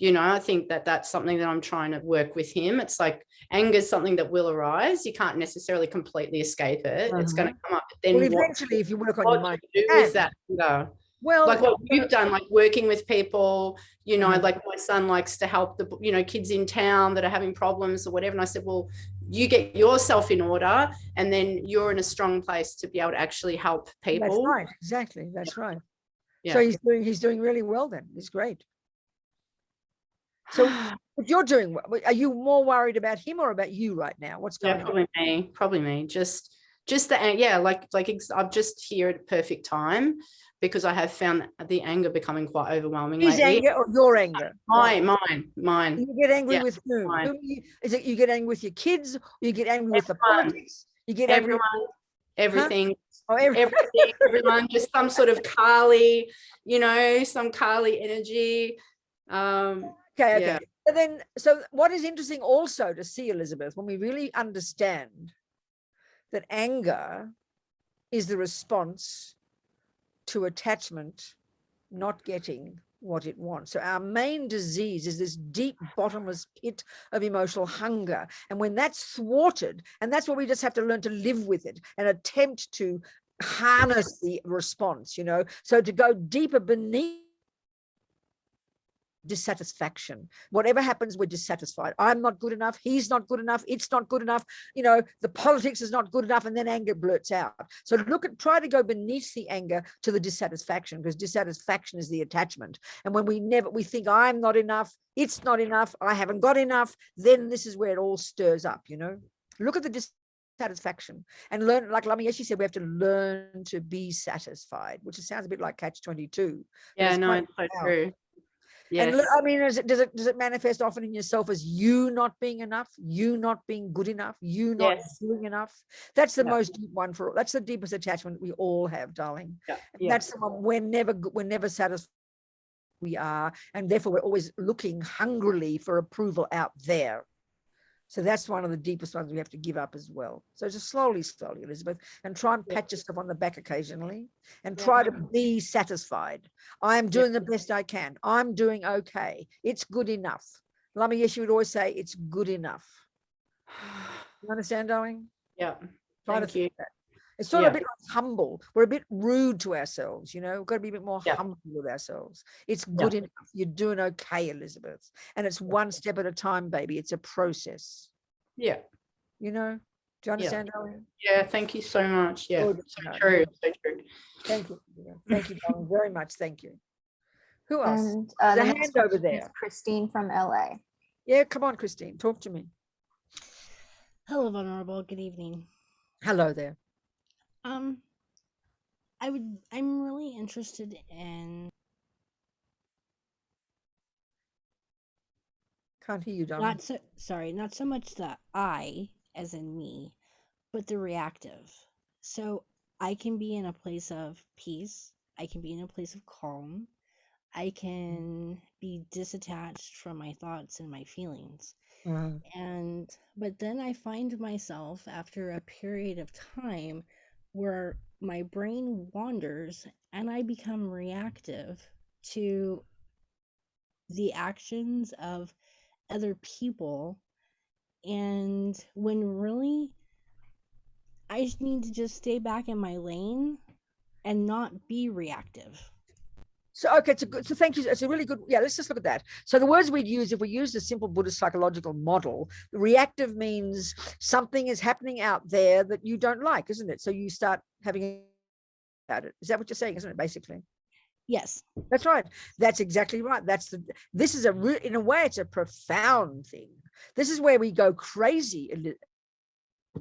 Speaker 7: I think that's something that I'm trying to work with him. It's like anger is something that will arise. You can't necessarily completely escape it. It's going to come up. But then
Speaker 2: Well, eventually, if you work on your
Speaker 7: what
Speaker 2: mind,
Speaker 7: do you do with that anger?
Speaker 2: well,
Speaker 7: Like what you've done, like working with people, like my son likes to help the, kids in town that are having problems or whatever. And I said, well, you get yourself in order and then you're in a strong place to be able to actually help people.
Speaker 2: That's right. Exactly. That's right.
Speaker 7: Yeah.
Speaker 2: So he's doing really well then. It's great. So what you're doing, are you more worried about him or about you right now? What's going on?
Speaker 7: Probably me. Just I'm just here at a perfect time because I have found the anger becoming quite overwhelming.
Speaker 2: His
Speaker 7: lately.
Speaker 2: anger or your anger?
Speaker 7: Mine.
Speaker 2: You get angry
Speaker 7: Yeah,
Speaker 2: with whom?
Speaker 7: mine.
Speaker 2: Is it you get angry with your kids? Or you get angry with the politics? You get angry
Speaker 7: Everyone, everything.
Speaker 2: Huh? Oh,
Speaker 7: everything, everyone, just some sort of Kali, some Kali energy.
Speaker 2: Okay.
Speaker 7: Yeah.
Speaker 2: And then, so what is interesting also to see, Elizabeth, when we really understand that anger is the response to attachment not getting what it wants. So our main disease is this deep bottomless pit of emotional hunger. And when that's thwarted, and that's what we just have to learn to live with it and attempt to harness the response, so to go deeper beneath dissatisfaction. Whatever happens, we're dissatisfied. I'm not good enough. He's not good enough. It's not good enough. The politics is not good enough. And then anger blurts out. So try to go beneath the anger to the dissatisfaction, because dissatisfaction is the attachment. And when we think I'm not enough, it's not enough, I haven't got enough, then this is where it all stirs up, Look at the dissatisfaction and learn, like Lamiyeshi said, we have to learn to be satisfied, which sounds a bit like catch-22.
Speaker 7: Yeah, no, it's so true. Yes.
Speaker 2: And I mean, does it manifest often in yourself as you not being enough, you not being good enough, you not doing enough? That's the most deep one that's the deepest attachment we all have, darling. That's the one we're never satisfied. We are, and therefore we're always looking hungrily for approval out there. So that's one of the deepest ones we have to give up as well. So just slowly, Elizabeth, and try and pat yourself on the back occasionally and try to be satisfied. I'm doing the best I can. I'm doing okay. It's good enough. Lamiyeshi would always say, it's good enough. You understand, darling?
Speaker 7: Yeah.
Speaker 2: Thank you. It's sort of a bit like humble. We're a bit rude to ourselves, We've got to be a bit more humble with ourselves. It's good enough. You're doing okay, Elizabeth. And it's one step at a time, baby. It's a process.
Speaker 7: Yeah.
Speaker 2: Do you understand, darling?
Speaker 7: Yeah, thank you so much. Yeah,
Speaker 2: Good.
Speaker 7: so true. So true.
Speaker 2: Thank you. Thank you, darling, very much. Thank you. Who else?
Speaker 1: And
Speaker 2: There's
Speaker 1: the
Speaker 2: a
Speaker 1: next
Speaker 2: hand over
Speaker 1: question is
Speaker 2: there.
Speaker 1: Christine from LA.
Speaker 2: Yeah, come on, Christine. Talk to me.
Speaker 8: Hello, Vulnerable. Good evening.
Speaker 2: Hello there.
Speaker 8: I'm really interested in.
Speaker 2: Can't hear you, darling.
Speaker 8: Not so much the I, as in me, but the reactive. So I can be in a place of peace. I can be in a place of calm. I can be disattached from my thoughts and my feelings. But then I find myself after a period of time where my brain wanders and I become reactive to the actions of other people, and when really I just need to just stay back in my lane and not be reactive.
Speaker 2: So, okay, so thank you. It's a really good, let's just look at that. So the words we'd use, if we use the simple Buddhist psychological model, reactive means something is happening out there that you don't like, isn't it? So you start having about it. Is that what you're saying, isn't it, basically?
Speaker 8: Yes.
Speaker 2: That's right. That's exactly right. This is in a way, it's a profound thing. This is where we go crazy,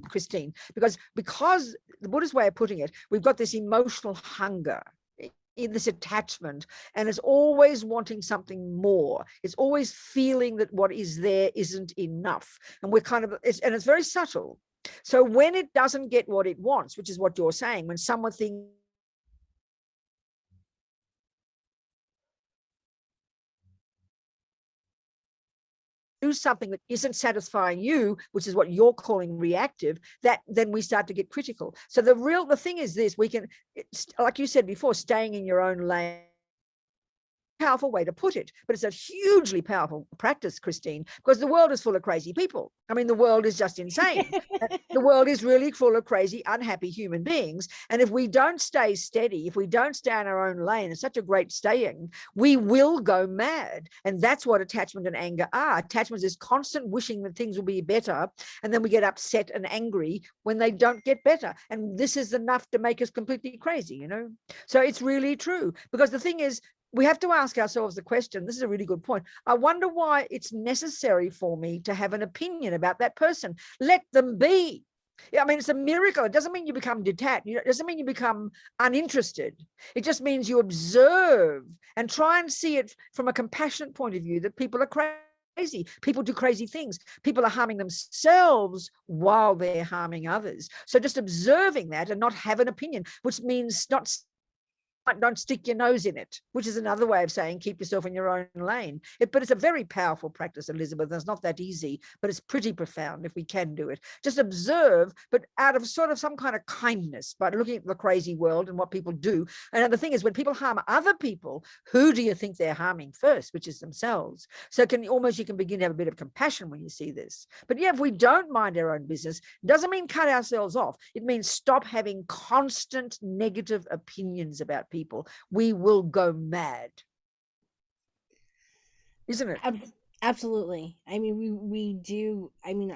Speaker 2: Christine, because the Buddhist way of putting it, we've got this emotional hunger in this attachment, and it's always wanting something more. It's always feeling that what is there isn't enough. And we're kind of, and it's very subtle. So when it doesn't get what it wants, which is what you're saying, when someone thinks, do something that isn't satisfying you, which is what you're calling reactive, that then we start to get critical. So the thing is this, we can, like you said before, staying in your own lane, powerful way to put it, but it's a hugely powerful practice, Christine, because the world is full of crazy people. I mean, the world is just insane. The world is really full of crazy, unhappy human beings. And if we don't stay steady, if we don't stay in our own lane, it's such a great staying, we will go mad. And that's what attachment and anger are. Attachment is constant wishing that things will be better, and then we get upset and angry when they don't get better. And this is enough to make us completely crazy, you know? So it's really true, because the thing is, we have to ask ourselves the question, this is a really good point. I wonder why it's necessary for me to have an opinion about that person. Let them be. I mean, it's a miracle. It doesn't mean you become detached. It doesn't mean you become uninterested. It just means you observe and try and see it from a compassionate point of view, that people are crazy. People do crazy things. People are harming themselves while they're harming others. So just observing that and not have an opinion, which means don't stick your nose in it, which is another way of saying keep yourself in your own lane. But it's a very powerful practice, Elizabeth. It's not that easy, but it's pretty profound if we can do it. Just observe, but out of sort of some kind of kindness, by looking at the crazy world and what people do. And the thing is, when people harm other people, who do you think they're harming first? Which is themselves. So you can begin to have a bit of compassion when you see this. But yeah, if we don't mind our own business, it doesn't mean cut ourselves off. It means stop having constant negative opinions about people. We will go mad, isn't it?
Speaker 8: Absolutely. I mean, we do. I mean,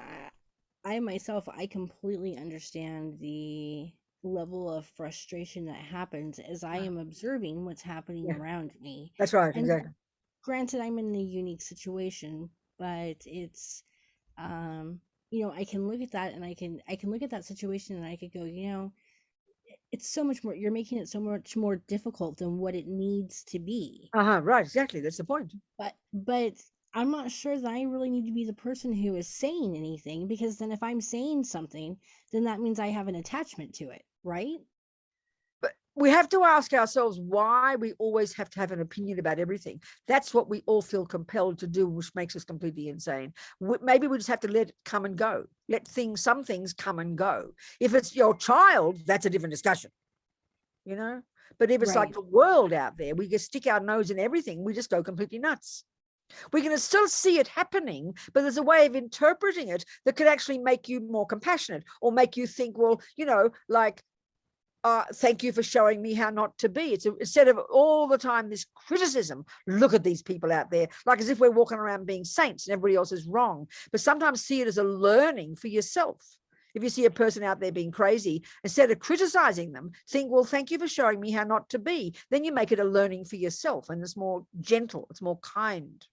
Speaker 8: I myself, I completely understand the level of frustration that happens as I am observing what's happening around me.
Speaker 2: That's right.
Speaker 8: And
Speaker 2: exactly.
Speaker 8: granted, I'm in a unique situation, but it's, I can look at that, and I can look at that situation, and I could go, it's so much more, you're making it so much more difficult than what it needs to be.
Speaker 2: Right, exactly. That's the point.
Speaker 8: But I'm not sure that I really need to be the person who is saying anything, because then if I'm saying something, then that means I have an attachment to it, right?
Speaker 2: But we have to ask ourselves why we always have to have an opinion about everything. That's what we all feel compelled to do, which makes us completely insane. Maybe we just have to let it come and go. Let some things come and go. If it's your child, that's a different discussion, But if it's like the world out there, we just stick our nose in everything. We just go completely nuts. We can still see it happening, but there's a way of interpreting it that could actually make you more compassionate, or make you think, well, thank you for showing me how not to be. It's instead of all the time this criticism, look at these people out there, like as if we're walking around being saints and everybody else is wrong. But sometimes see it as a learning for yourself. If you see a person out there being crazy, instead of criticizing them, think, well, thank you for showing me how not to be. Then you make it a learning for yourself, and it's more gentle, it's more kind.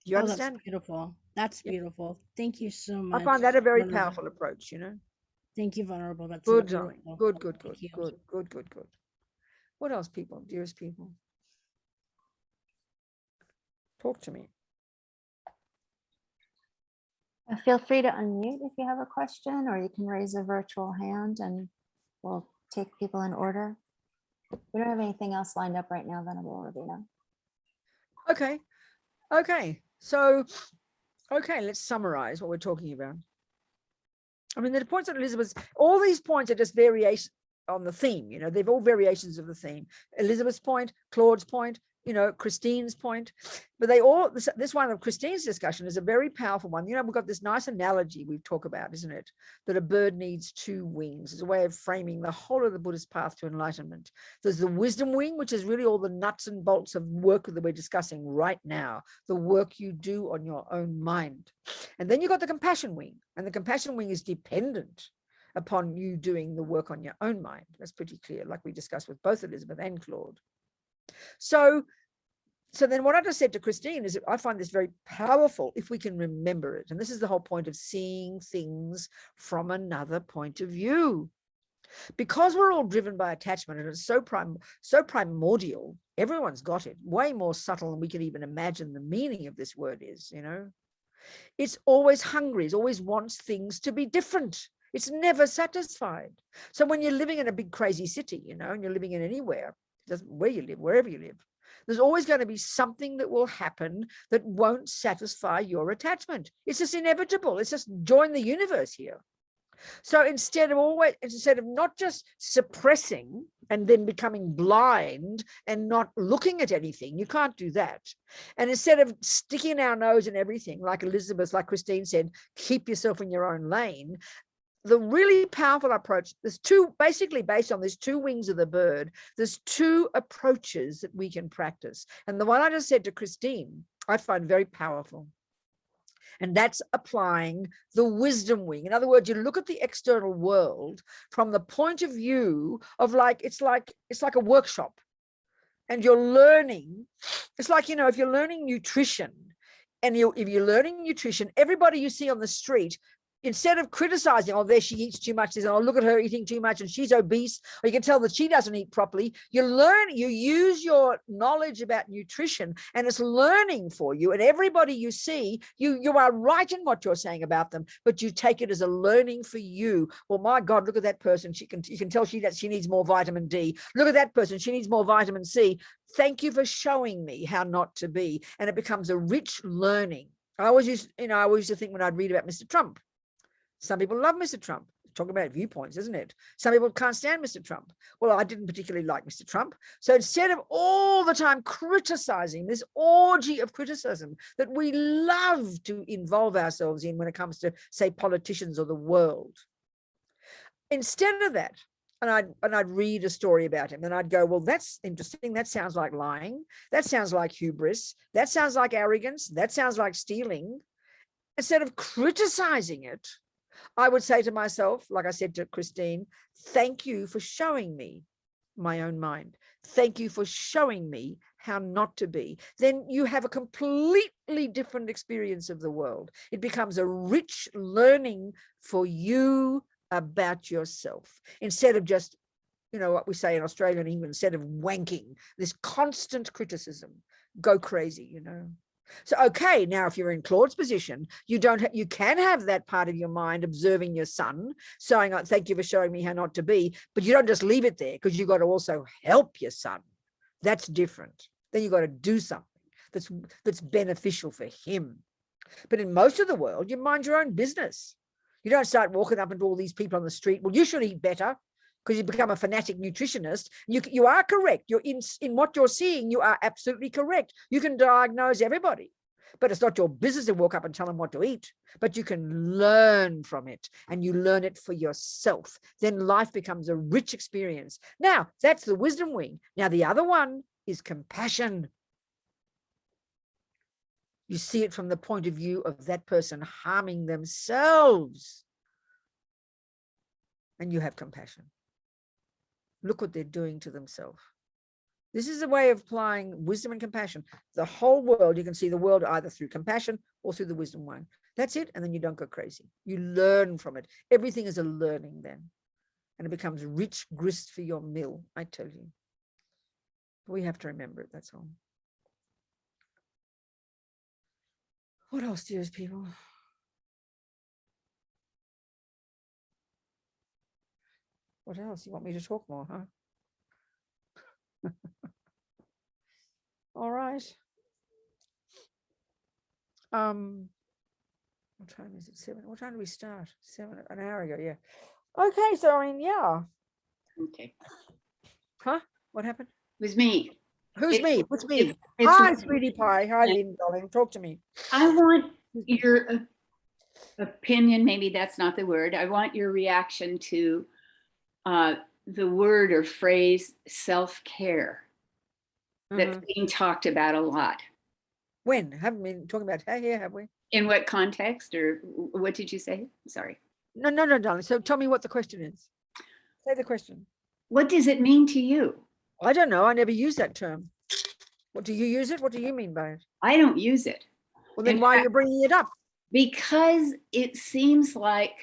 Speaker 2: Do you understand?
Speaker 8: That's beautiful. That's beautiful. Thank you so much.
Speaker 2: I find that a very powerful approach,
Speaker 8: Thank you, Venerable. That's
Speaker 2: good,
Speaker 8: so
Speaker 2: darling.
Speaker 8: beautiful.
Speaker 2: Good. What else, people? Dearest people? Talk to me.
Speaker 1: Feel free to unmute if you have a question, or you can raise a virtual hand and we'll take people in order. We don't have anything else lined up right now, Venerable Robina.
Speaker 2: Okay. So, let's summarize what we're talking about. I mean, the points that Elizabeth's, all these points are just variations on the theme, they've all variations of the theme. Elizabeth's point, Claude's point, Christine's point, but they all, this one of Christine's discussion is a very powerful one. We've got this nice analogy we talk about, isn't it? That a bird needs two wings. It's a way of framing the whole of the Buddhist path to enlightenment. There's the wisdom wing, which is really all the nuts and bolts of work that we're discussing right now, the work you do on your own mind. And then you've got the compassion wing, and the compassion wing is dependent upon you doing the work on your own mind. That's pretty clear, like we discussed with both Elizabeth and Claude. So then what I just said to Christine is that I find this very powerful if we can remember it. And this is the whole point of seeing things from another point of view. Because we're all driven by attachment, and it's so primordial, everyone's got it, way more subtle than we can even imagine the meaning of this word is, you know. It's always hungry, it always wants things to be different. It's never satisfied. So when you're living in a big crazy city, you know, and you're living in anywhere, doesn't where you live, wherever you live, there's always going to be something that will happen that won't satisfy your attachment. It's just inevitable. It's just join the universe here. So instead of not just suppressing and then becoming blind and not looking at anything, you can't do that. And instead of sticking our nose in everything, like Elizabeth, like Christine said, keep yourself in your own lane. The really powerful approach, there's two, basically based on these two wings of the bird, there's two approaches that we can practice. And the one I just said to Christine, I find very powerful. And that's applying the wisdom wing. In other words, you look at the external world from the point of view of it's like a workshop, and you're learning. It's like, you know, if you're learning nutrition, and if you're learning nutrition, everybody you see on the street, instead of criticizing, oh, there she eats too much, oh, look at her eating too much and she's obese, or you can tell that she doesn't eat properly, you use your knowledge about nutrition, and it's learning for you. And everybody you see, you are right in what you're saying about them, but you take it as a learning for you. Well, my God, look at that person. You can tell she needs more vitamin D. Look at that person. She needs more vitamin C. Thank you for showing me how not to be. And it becomes a rich learning. I always used to think when I'd read about Mr. Trump, some people love Mr. Trump. Talk about viewpoints, isn't it? Some people can't stand Mr. Trump. Well, I didn't particularly like Mr. Trump. So instead of all the time criticizing, this orgy of criticism that we love to involve ourselves in when it comes to, say, politicians or the world, instead of that, and I'd read a story about him, and I'd go, well, that's interesting. That sounds like lying. That sounds like hubris. That sounds like arrogance. That sounds like stealing. Instead of criticizing it, I would say to myself, like I said to Christine, thank you for showing me my own mind. Thank you for showing me how not to be. Then you have a completely different experience of the world. It becomes a rich learning for you about yourself, instead of just, you know, what we say in Australia and England, instead of wanking, this constant criticism, go crazy, you know. So, okay, now if you're in Claude's position, you can have that part of your mind observing your son, saying, oh, thank you for showing me how not to be, but you don't just leave it there, because you've got to also help your son. That's different. Then you've got to do something that's beneficial for him. But in most of the world, you mind your own business. You don't start walking up into all these people on the street, well, you should eat better, because you become a fanatic nutritionist. You are correct. You're in what you're seeing, you are absolutely correct. You can diagnose everybody, but it's not your business to walk up and tell them what to eat, but you can learn from it, and you learn it for yourself. Then life becomes a rich experience. Now, that's the wisdom wing. Now, the other one is compassion. You see it from the point of view of that person harming themselves, and you have compassion. Look what they're doing to themselves. This is a way of applying wisdom and compassion. The whole world, you can see the world either through compassion or through the wisdom one. That's it. And then you don't go crazy. You learn from it. Everything is a learning then. And it becomes rich grist for your mill, I tell you. We have to remember it, that's all. What else, dearest people? What else? You want me to talk more, huh? All right. What time is it? 7. What time do we start? 7, an hour ago, yeah. Okay, so I mean, yeah.
Speaker 9: Okay.
Speaker 2: Huh? What happened?
Speaker 9: It was me.
Speaker 2: Who's me? What's me?
Speaker 9: It's
Speaker 2: Hi,
Speaker 9: me.
Speaker 2: sweetie pie. Hi, Lynn, darling. Talk to me.
Speaker 9: I want your opinion. Maybe that's not the word. I want your reaction to the word or phrase self-care that's being talked about a lot.
Speaker 2: When? Haven't been talking about here, have we?
Speaker 9: In what context, or what did you say? Sorry.
Speaker 2: No, darling. So tell me what the question is. Say the question.
Speaker 9: What does it mean to you?
Speaker 2: I don't know. I never use that term. What do you use it? What do you mean by it?
Speaker 9: I don't use it.
Speaker 2: Well, then why are you bringing it up?
Speaker 9: Because it seems like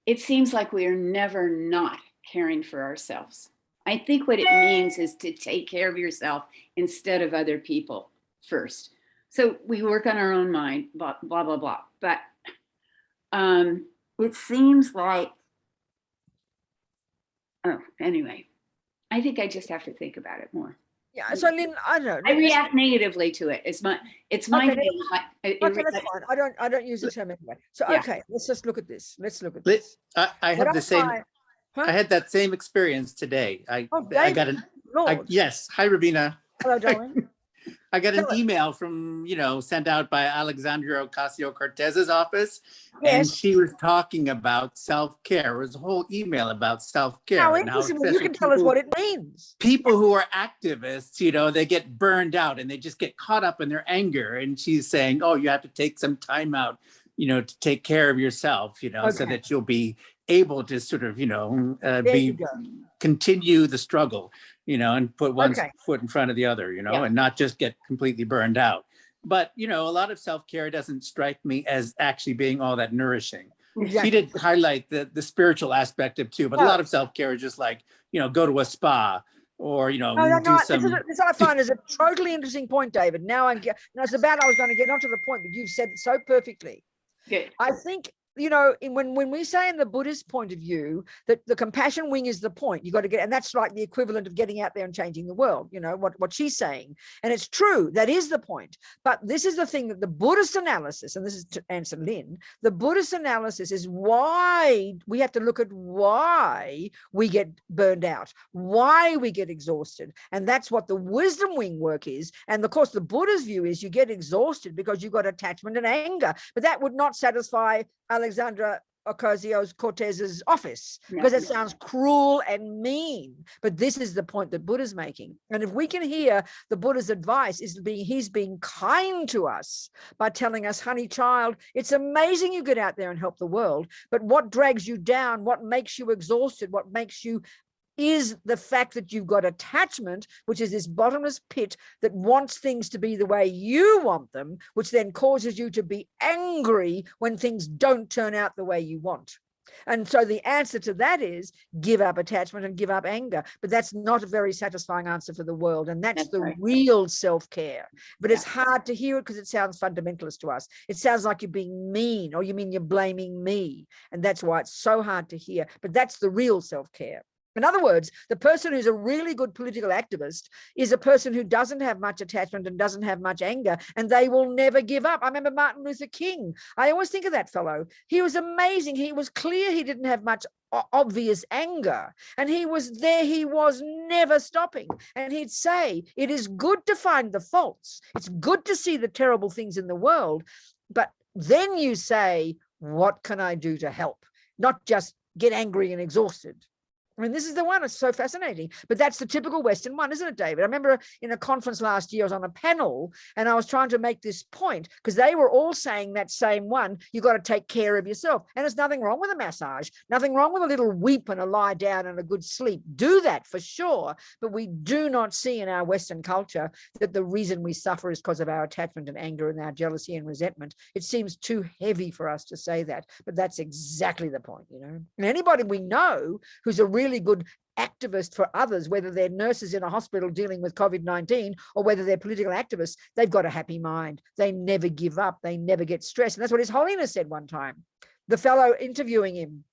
Speaker 9: it seems like we are never not caring for ourselves. I think what it means is to take care of yourself instead of other people first. So we work on our own mind, blah, blah, blah, blah. But it seems like, oh, anyway, I think I just have to think about it more.
Speaker 2: Yeah. So Lynn, I don't know.
Speaker 9: I react negatively to it. It's my
Speaker 2: Okay,
Speaker 9: feeling.
Speaker 2: Okay, that's fine. I don't use the term anyway. So
Speaker 9: Yeah.
Speaker 2: okay, let's just look at this. Let's look at this.
Speaker 10: I
Speaker 2: What
Speaker 10: have the same.
Speaker 2: find- Huh?
Speaker 10: I had that same experience today. I
Speaker 2: David,
Speaker 10: got an.
Speaker 2: Lord.
Speaker 10: Yes. Hi, Robina.
Speaker 2: Hello, darling.
Speaker 10: I got an
Speaker 2: Tell us.
Speaker 10: email from, sent out by Alexandria Ocasio-Cortez's office.
Speaker 2: Yes.
Speaker 10: And she was talking about self-care. It was a whole email about self-care.
Speaker 2: How
Speaker 10: and how
Speaker 2: interesting. Well, you
Speaker 10: especially
Speaker 2: can tell us
Speaker 10: people-
Speaker 2: what it means.
Speaker 10: People who are activists, they get burned out and they just get caught up in their anger. And she's saying, oh, you have to take some time out, to take care of yourself, so
Speaker 2: Okay.
Speaker 10: that you'll be able to sort of,
Speaker 2: There you go.
Speaker 10: continue the struggle, and put one
Speaker 2: Okay.
Speaker 10: foot in front of the other,
Speaker 2: Yeah.
Speaker 10: and not just get completely burned out. But, a lot of self-care doesn't strike me as actually being all that nourishing.
Speaker 2: Exactly.
Speaker 10: She did highlight the spiritual aspect of too, but a
Speaker 2: No.
Speaker 10: lot of self-care is just like, go to a spa or,
Speaker 2: No,
Speaker 10: do some.
Speaker 2: this I find is a totally interesting point, David. Now it's about, I was going to get onto the point, but you've said it so perfectly.
Speaker 9: Good.
Speaker 2: I think, when we say in the Buddhist point of view that the compassion wing is the point, you got to get, and that's like the equivalent of getting out there and changing the world, what she's saying. And it's true, that is the point. But this is the thing that the Buddhist analysis, and this is to answer Lynn, the Buddhist analysis is why we have to look at why we get burned out, why we get exhausted. And that's what the wisdom wing work is. And of course, the Buddha's view is you get exhausted because you've got attachment and anger, but that would not satisfy Alexandra Ocasio-Cortez's office because it sounds cruel and mean. But this is the point that Buddha's making. And if we can hear the Buddha's advice he's being kind to us by telling us, honey child, it's amazing you get out there and help the world, but what drags you down, what makes you exhausted, what makes you is the fact that you've got attachment, which is this bottomless pit that wants things to be the way you want them, which then causes you to be angry when things don't turn out the way you want. And so the answer to that is give up attachment and give up anger. But that's not a very satisfying answer for the world. And that's the
Speaker 9: right.
Speaker 2: real self-care. But it's hard to hear it because it sounds fundamentalist to us. It sounds like you're being mean, or you mean you're blaming me. And that's why it's so hard to hear. But that's the real self-care. In other words, the person who's a really good political activist is a person who doesn't have much attachment and doesn't have much anger, and they will never give up. I remember Martin Luther King. I always think of that fellow. He was amazing. He was clear he didn't have much obvious anger, and he was there. He was never stopping. And he'd say, it is good to find the faults. It's good to see the terrible things in the world. But then you say, what can I do to help? Not just get angry and exhausted. I mean, this is the one, it's so fascinating, but that's the typical Western one, isn't it, David? I remember in a conference last year, I was on a panel and I was trying to make this point because they were all saying that same one, you got to take care of yourself. And there's nothing wrong with a massage, nothing wrong with a little weep and a lie down and a good sleep. Do that for sure. But we do not see in our Western culture that the reason we suffer is because of our attachment and anger and our jealousy and resentment. It seems too heavy for us to say that, but that's exactly the point, And anybody we know who's a really good activist for others, whether they're nurses in a hospital dealing with COVID-19 or whether they're political activists, they've got a happy mind. They never give up. They never get stressed. And that's what His Holiness said one time. The fellow interviewing him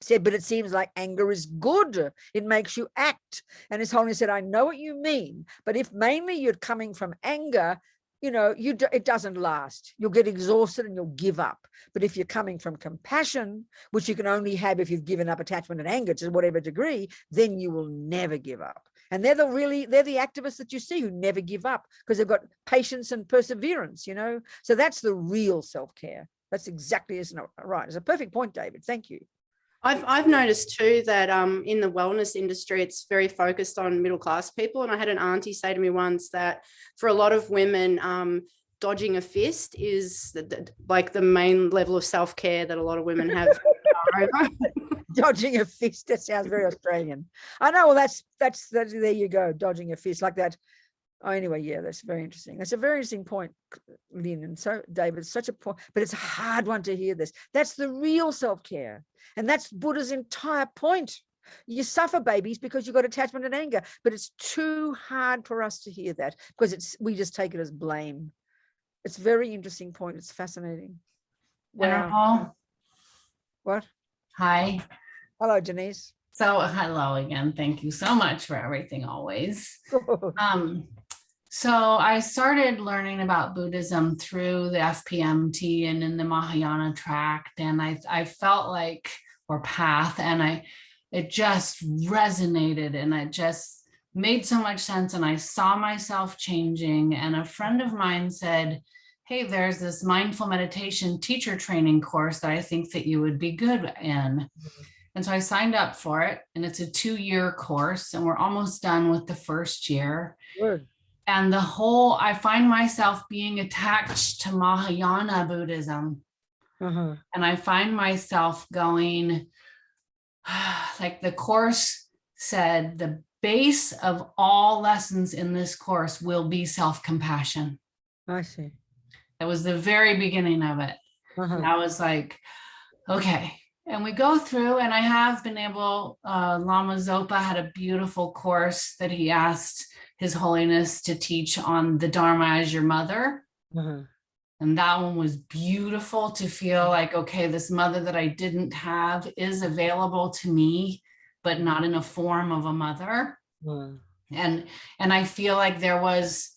Speaker 2: said, but it seems like anger is good. It makes you act. And His Holiness said, I know what you mean, but if mainly you're coming from anger, it doesn't last. You'll get exhausted and you'll give up. But if you're coming from compassion, which you can only have if you've given up attachment and anger to whatever degree, then you will never give up. And they're the activists that you see who never give up because they've got patience and perseverance, So that's the real self-care. That's exactly right. It's a perfect point, David. Thank you.
Speaker 7: I've noticed too that in the wellness industry, it's very focused on middle class people. And I had an auntie say to me once that for a lot of women, dodging a fist is like the main level of self-care that a lot of women have.
Speaker 2: Dodging a fist, that sounds very Australian. I know, well, that's there you go, dodging a fist, like that Oh, anyway, yeah, that's very interesting. That's a very interesting point, Lynn. And so, David, such a point, but it's a hard one to hear this. That's the real self-care. And that's Buddha's entire point. You suffer, babies, because you've got attachment and anger, but it's too hard for us to hear that because we just take it as blame. It's a very interesting point. It's fascinating. Wow.
Speaker 5: Venerable.
Speaker 2: What?
Speaker 5: Hi.
Speaker 2: Hello, Denise.
Speaker 5: So hello again. Thank you so much for everything always. So I started learning about Buddhism through the FPMT and in the Mahayana tract, and I felt like, or path, and it just resonated, and it just made so much sense, and I saw myself changing. And a friend of mine said, hey, there's this mindful meditation teacher training course that I think that you would be good in. And so I signed up for it, and it's a 2-year course, and we're almost done with the first year.
Speaker 2: Good.
Speaker 5: And I find myself being attached to Mahayana Buddhism. And I find myself going, like the course said, the base of all lessons in this course will be self-compassion.
Speaker 2: I see.
Speaker 5: That was the very beginning of it. And I was like, okay. And we go through, and I have been able, Lama Zopa had a beautiful course that he asked His Holiness to teach on the Dharma as your mother. And that one was beautiful to feel like, okay, this mother that I didn't have is available to me, but not in a form of a mother. And I feel like there was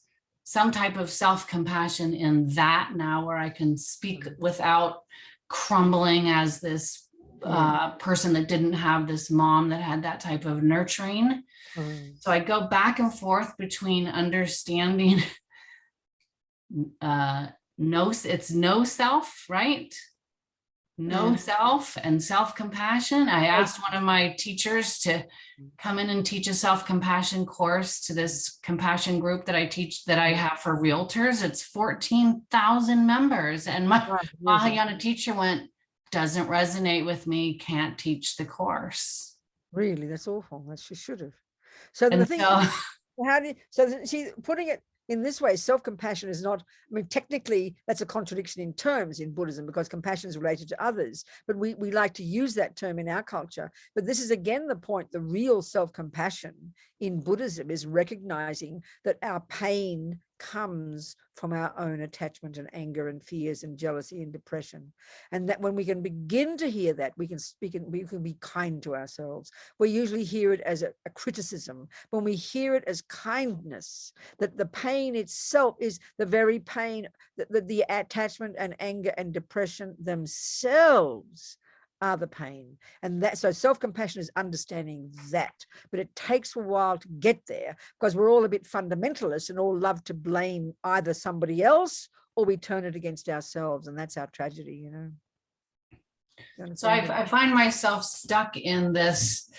Speaker 5: some type of self-compassion in that now, where I can speak without crumbling as this person that didn't have this mom that had that type of nurturing. So I go back and forth between understanding it's no self, right? No self and self-compassion. I asked one of my teachers to come in and teach a self-compassion course to this compassion group that I teach, that I have for realtors. It's 14,000 members. And my Mahayana teacher went, doesn't resonate with me, can't teach the course.
Speaker 2: Really, that's awful. That she should have. So the thing is, see, putting it in this way, self-compassion is not, I mean, technically that's a contradiction in terms in Buddhism, because compassion is related to others, but we like to use that term in our culture. But this is again the point, the real self-compassion in Buddhism is recognizing that our pain comes from our own attachment and anger and fears and jealousy and depression. And that when we can begin to hear that, we can speak and we can be kind to ourselves. We usually hear it as a criticism. When we hear it as kindness, that the pain itself is the very pain, that the attachment and anger and depression themselves are the pain. And that, so self-compassion is understanding that, but it takes a while to get there, because we're all a bit fundamentalist and all love to blame either somebody else or we turn it against ourselves, and that's our tragedy, you know.
Speaker 5: So I find myself stuck in this,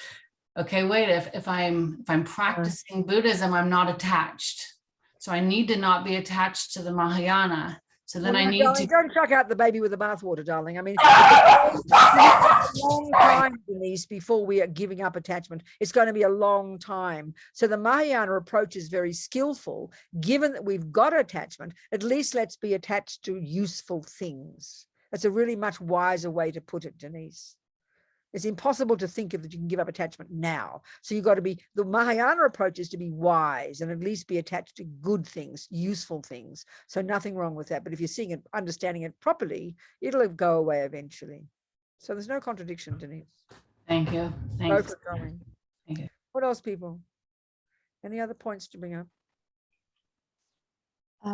Speaker 5: okay, wait, if I'm practicing Buddhism, I'm not attached. So I need to not be attached to the Mahayana. So then I need to...
Speaker 2: Don't chuck out the baby with the bathwater, darling. I mean, it's a long time, Denise, before we are giving up attachment. It's going to be a long time. So the Mahayana approach is very skillful. Given that we've got attachment, at least let's be attached to useful things. That's a really much wiser way to put it, Denise. It's impossible to think of that you can give up attachment now. So you've got to be, the Mahayana approach is to be wise and at least be attached to good things, useful things. So nothing wrong with that. But if you're seeing it, understanding it properly, it'll go away eventually. So there's no contradiction, Denise.
Speaker 5: Thank you. Thanks.
Speaker 2: Thank
Speaker 5: you.
Speaker 2: What else, people? Any other points to bring up?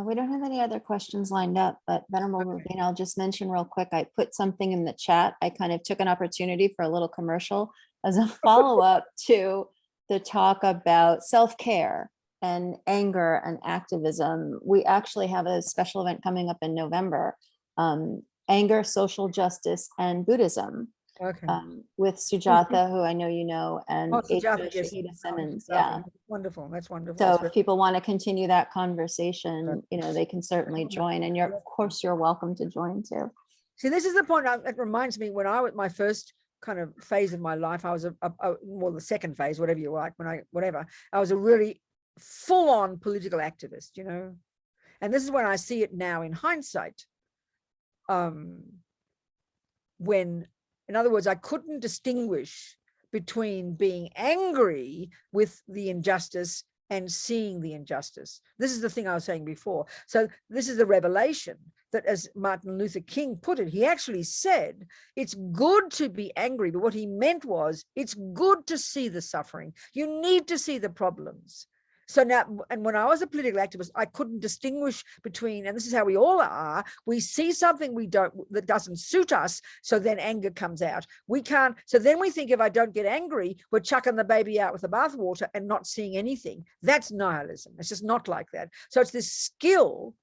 Speaker 1: We don't have any other questions lined up, but Venerable Robina, I'll just mention real quick, I put something in the chat. I kind of took an opportunity for a little commercial as a follow-up to the talk about self-care and anger and activism. We actually have a special event coming up in November, anger, social justice, and Buddhism.
Speaker 2: Okay.
Speaker 1: With Sujatha, who I know you know, and
Speaker 2: Sujatha, yes.
Speaker 1: Shahida Simmons.
Speaker 2: Sujatha.
Speaker 1: Yeah.
Speaker 2: Wonderful. That's wonderful.
Speaker 1: So
Speaker 2: That's
Speaker 1: if people want to continue that conversation, you know, they can certainly join, and of course, you're welcome to join too.
Speaker 2: See, this is the point that reminds me, when I was my first kind of phase of my life, I was well, the second phase, whatever you like, I was a really full-on political activist, you know. And this is when I see it now in hindsight. When, in other words, I couldn't distinguish between being angry with the injustice and seeing the injustice. This is the thing I was saying before. So this is the revelation that, as Martin Luther King put it, he actually said, it's good to be angry, but what he meant was, it's good to see the suffering. You need to see the problems. So now, and when I was a political activist, I couldn't distinguish between, and this is how we all are, we see something that doesn't suit us, so then anger comes out. We can't, so then we think if I don't get angry, we're chucking the baby out with the bathwater and not seeing anything. That's nihilism. It's just not like that. So it's this skill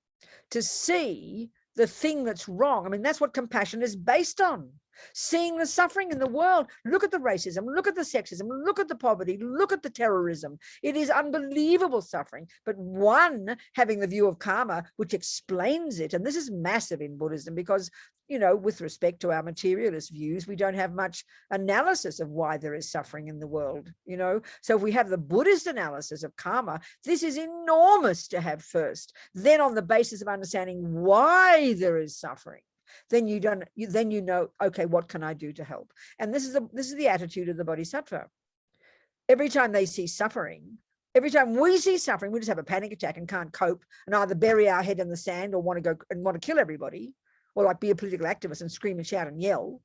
Speaker 2: to see the thing that's wrong. I mean, that's what compassion is based on. Seeing the suffering in the world. Look at the racism, look at the sexism, look at the poverty, look at the terrorism. It is unbelievable suffering. But one, having the view of karma, which explains it, and this is massive in Buddhism because, you know, with respect to our materialist views, we don't have much analysis of why there is suffering in the world, you know. So if we have the Buddhist analysis of karma, this is enormous to have first. Then on the basis of understanding why there is suffering, then you know, okay, what can I do to help? And this is the attitude of the bodhisattva. Every time they see suffering, every time we see suffering, we just have a panic attack and can't cope and either bury our head in the sand or want to go and want to kill everybody, or like be a political activist and scream and shout and yell.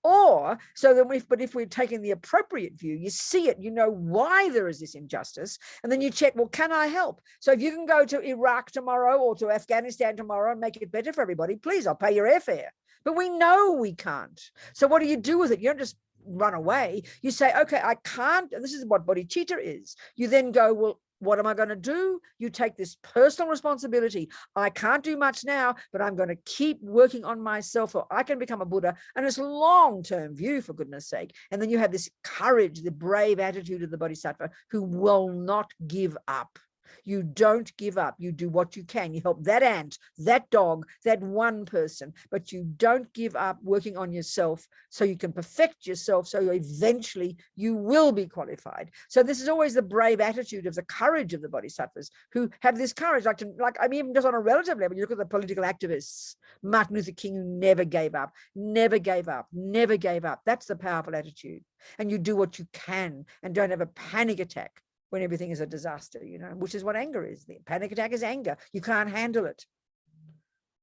Speaker 2: Or so that if we're taking the appropriate view, you see it, you know why there is this injustice, and then you check, well, can I help? So if you can go to Iraq tomorrow or to Afghanistan tomorrow and make it better for everybody, please, I'll pay your airfare. But we know we can't. So what do you do with it? You don't just run away. You say, okay, I can't. And this is what bodhicitta is. You then go, well, what am I going to do? You take this personal responsibility. I can't do much now, but I'm going to keep working on myself, or I can become a Buddha. And it's long-term view, for goodness sake. And then you have this courage, the brave attitude of the bodhisattva who will not give up. You don't give up. You do what you can. You help that ant, that dog, that one person, but you don't give up working on yourself so you can perfect yourself, so eventually you will be qualified. So this is always the brave attitude of the courage of the bodhisattvas who have this courage. I mean, even just on a relative level, you look at the political activists, Martin Luther King, who never gave up, never gave up, never gave up. That's the powerful attitude. And you do what you can and don't have a panic attack when everything is a disaster, you know, which is what anger is. The panic attack is anger. You can't handle it.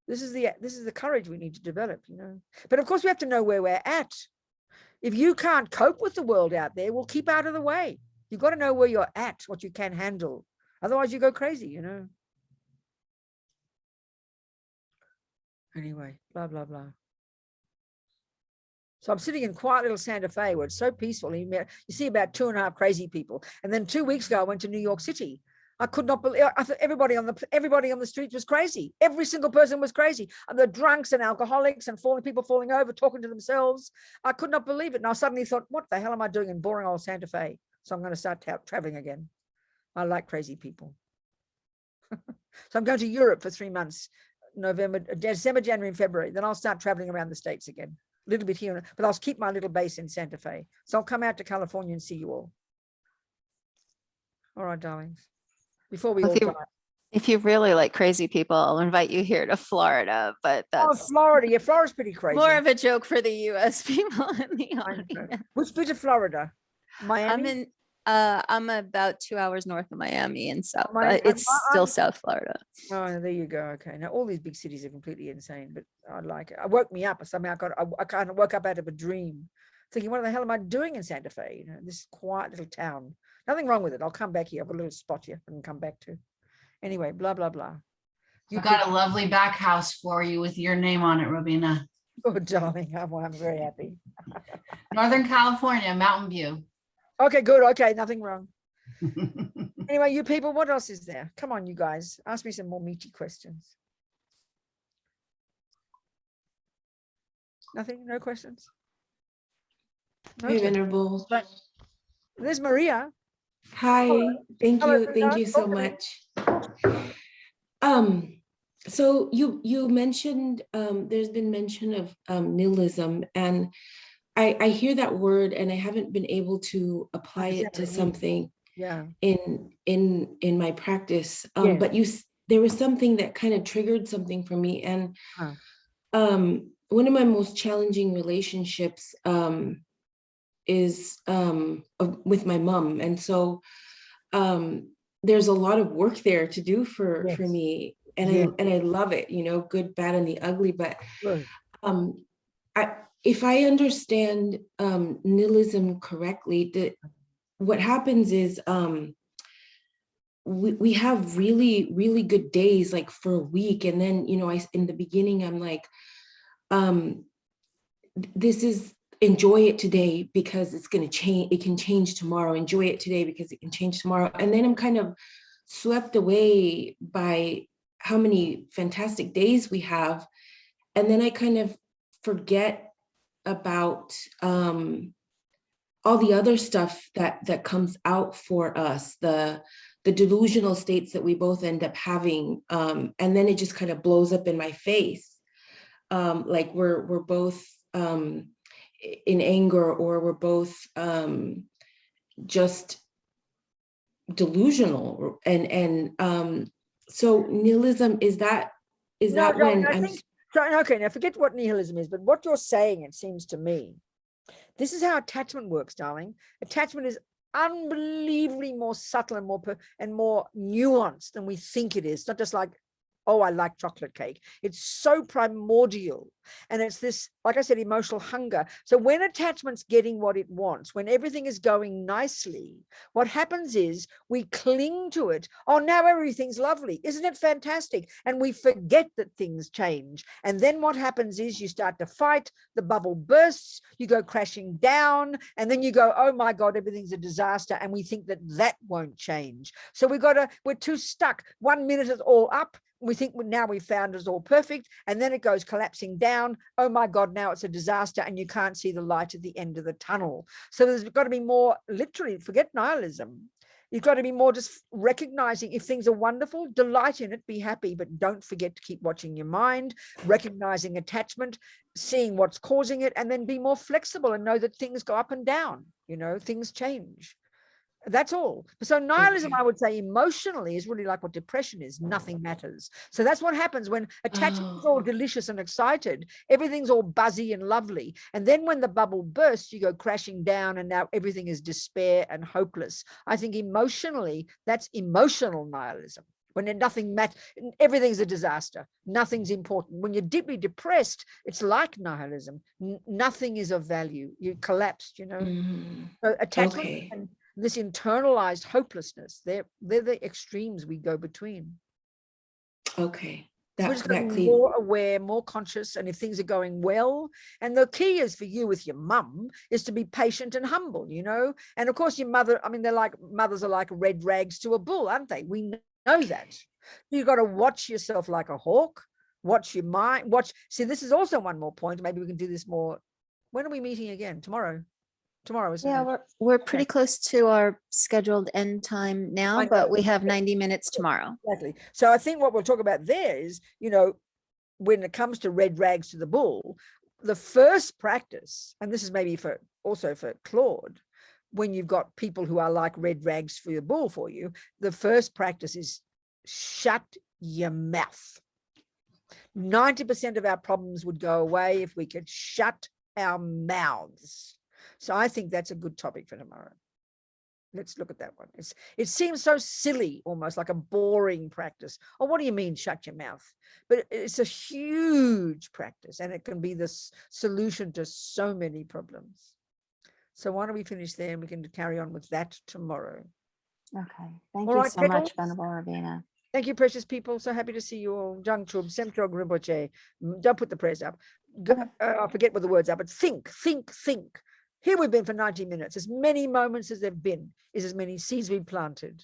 Speaker 2: This is the courage we need to develop, you know. But of course we have to know where we're at. If you can't cope with the world out there, well, keep out of the way. You've got to know where you're at, what you can handle. Otherwise you go crazy, you know. Anyway, blah, blah, blah. So I'm sitting in quiet little Santa Fe where it's so peaceful. You see about 2.5 crazy people. And then 2 weeks ago, I went to New York City. I could not believe, I thought everybody on the streets was crazy. Every single person was crazy. And the drunks and alcoholics and people falling over, talking to themselves. I could not believe it. And I suddenly thought, what the hell am I doing in boring old Santa Fe? So I'm going to start traveling again. I like crazy people. So I'm going to Europe for 3 months, December, January, and February. Then I'll start traveling around the States again. A little bit here, but I'll keep my little base in Santa Fe. So I'll come out to California and see you all. All right, darlings. Before we all die.
Speaker 1: If you really like crazy people, I'll invite you here to Florida, but that's
Speaker 2: Florida. Yeah, Florida's pretty crazy.
Speaker 1: more of a joke for the US people in the audience.
Speaker 2: Which bit of Florida? Miami?
Speaker 1: I'm about 2 hours north of Miami, and so it's still South Florida.
Speaker 2: Oh, there you go. Okay. Now all these big cities are completely insane, but I like it. It woke me up. Somehow I kind of woke up out of a dream, thinking, what the hell am I doing in Santa Fe? You know, this quiet little town. Nothing wrong with it. I'll come back here. I've got a little spot here I can come back to. Anyway, blah blah blah.
Speaker 5: You've got a lovely back house for you with your name on it, Robina.
Speaker 2: Oh, darling, I'm very happy.
Speaker 5: Northern California, Mountain View.
Speaker 2: Okay, good. Okay, nothing wrong. Anyway, you people, what else is there? Come on, you guys. Ask me some more meaty questions. Nothing? No questions?
Speaker 11: Hey, Venerable.
Speaker 2: There's Maria.
Speaker 11: Hi. Thank
Speaker 2: Hello,
Speaker 11: you. Thank you so much. So you mentioned there's been mention of nihilism, and I hear that word and I haven't been able to apply it to something.
Speaker 2: Yeah.
Speaker 11: in my practice.
Speaker 2: Yes.
Speaker 11: But there was something that kind of triggered something for me. And one of my most challenging relationships is with my mom. And so there's a lot of work there to do for me. And I love it, you know, good, bad, and the ugly. But if I understand nihilism correctly, what happens is we have really, really good days, like for a week. And then, you know, in the beginning, I'm like, this is, enjoy it today because it's going to change. It can change tomorrow. Enjoy it today because it can change tomorrow. And then I'm kind of swept away by how many fantastic days we have. And then I kind of forget about all the other stuff that comes out for us, the delusional states that we both end up having. And then it just kind of blows up in my face. Like we're both in anger, or we're both just delusional. And so nihilism, is that when
Speaker 2: I think so. Okay, now forget what nihilism is, but what you're saying, it seems to me, this is how attachment works, darling. Attachment is unbelievably more subtle and more nuanced than we think it is. It's not just like, oh, I like chocolate cake. It's so primordial. And it's this, like I said, emotional hunger. So when attachment's getting what it wants, when everything is going nicely, what happens is we cling to it. Oh, now everything's lovely. Isn't it fantastic? And we forget that things change. And then what happens is you start to fight, the bubble bursts, you go crashing down, and then you go, oh my God, everything's a disaster. And we think that won't change. So we're too stuck. 1 minute it's all up. We think now we've found it's all perfect, and then it goes collapsing down. Oh my God, now it's a disaster, and you can't see the light at the end of the tunnel. So there's got to be more, literally, forget nihilism. You've got to be more just recognizing if things are wonderful, delight in it, be happy, but don't forget to keep watching your mind, recognizing attachment, seeing what's causing it, and then be more flexible and know that things go up and down, you know, things change. That's all. So nihilism, I would say, emotionally is really like what depression is. Nothing matters. So that's what happens when attachment is all delicious and excited. Everything's all buzzy and lovely. And then when the bubble bursts, you go crashing down, and now everything is despair and hopeless. I think emotionally, that's emotional nihilism. When nothing matters, everything's a disaster. Nothing's important. When you're deeply depressed, it's like nihilism. Nothing is of value. You collapsed, you know. So attachment and this internalized hopelessness, they're the extremes we go between.
Speaker 11: Okay.
Speaker 2: So we're just going to be more aware, more conscious, and if things are going well. And the key is for you with your mum is to be patient and humble, you know. And of course, your mother, I mean, mothers are like red rags to a bull, aren't they? We know that. You've got to watch yourself like a hawk, watch your mind, see, this is also one more point. Maybe we can do this more. When are we meeting again? Tomorrow, isn't it?
Speaker 1: Yeah, we're pretty close to our scheduled end time now, but we have 90 minutes tomorrow.
Speaker 2: Exactly. So I think what we'll talk about there is, you know, when it comes to red rags to the bull, the first practice, and this is maybe also for Claude, when you've got people who are like red rags for the bull for you, the first practice is shut your mouth. 90% of our problems would go away if we could shut our mouths. So I think that's a good topic for tomorrow. Let's look at that one. It seems so silly, almost like a boring practice. Oh, what do you mean, shut your mouth? But it's a huge practice, and it can be the solution to so many problems. So why don't we finish there, and we can carry on with that tomorrow.
Speaker 1: Okay. Thank you so much, Venerable Robina.
Speaker 2: Thank you, precious people. So happy to see you all. Jang Chub, Semchog Rinpoche. Don't put the prayers up. I forget what the words are, but think. Here we've been for 90 minutes. As many moments as there've been is as many seeds we planted.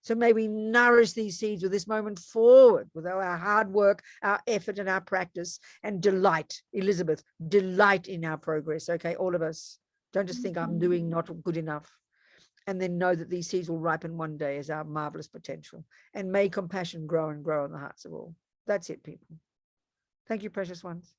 Speaker 2: So may we nourish these seeds with this moment forward, with our hard work, our effort, and our practice, and delight, Elizabeth, delight in our progress. Okay, all of us. Don't just think I'm doing not good enough. And then know that these seeds will ripen one day as our marvelous potential. And may compassion grow and grow in the hearts of all. That's it, people. Thank you, precious ones.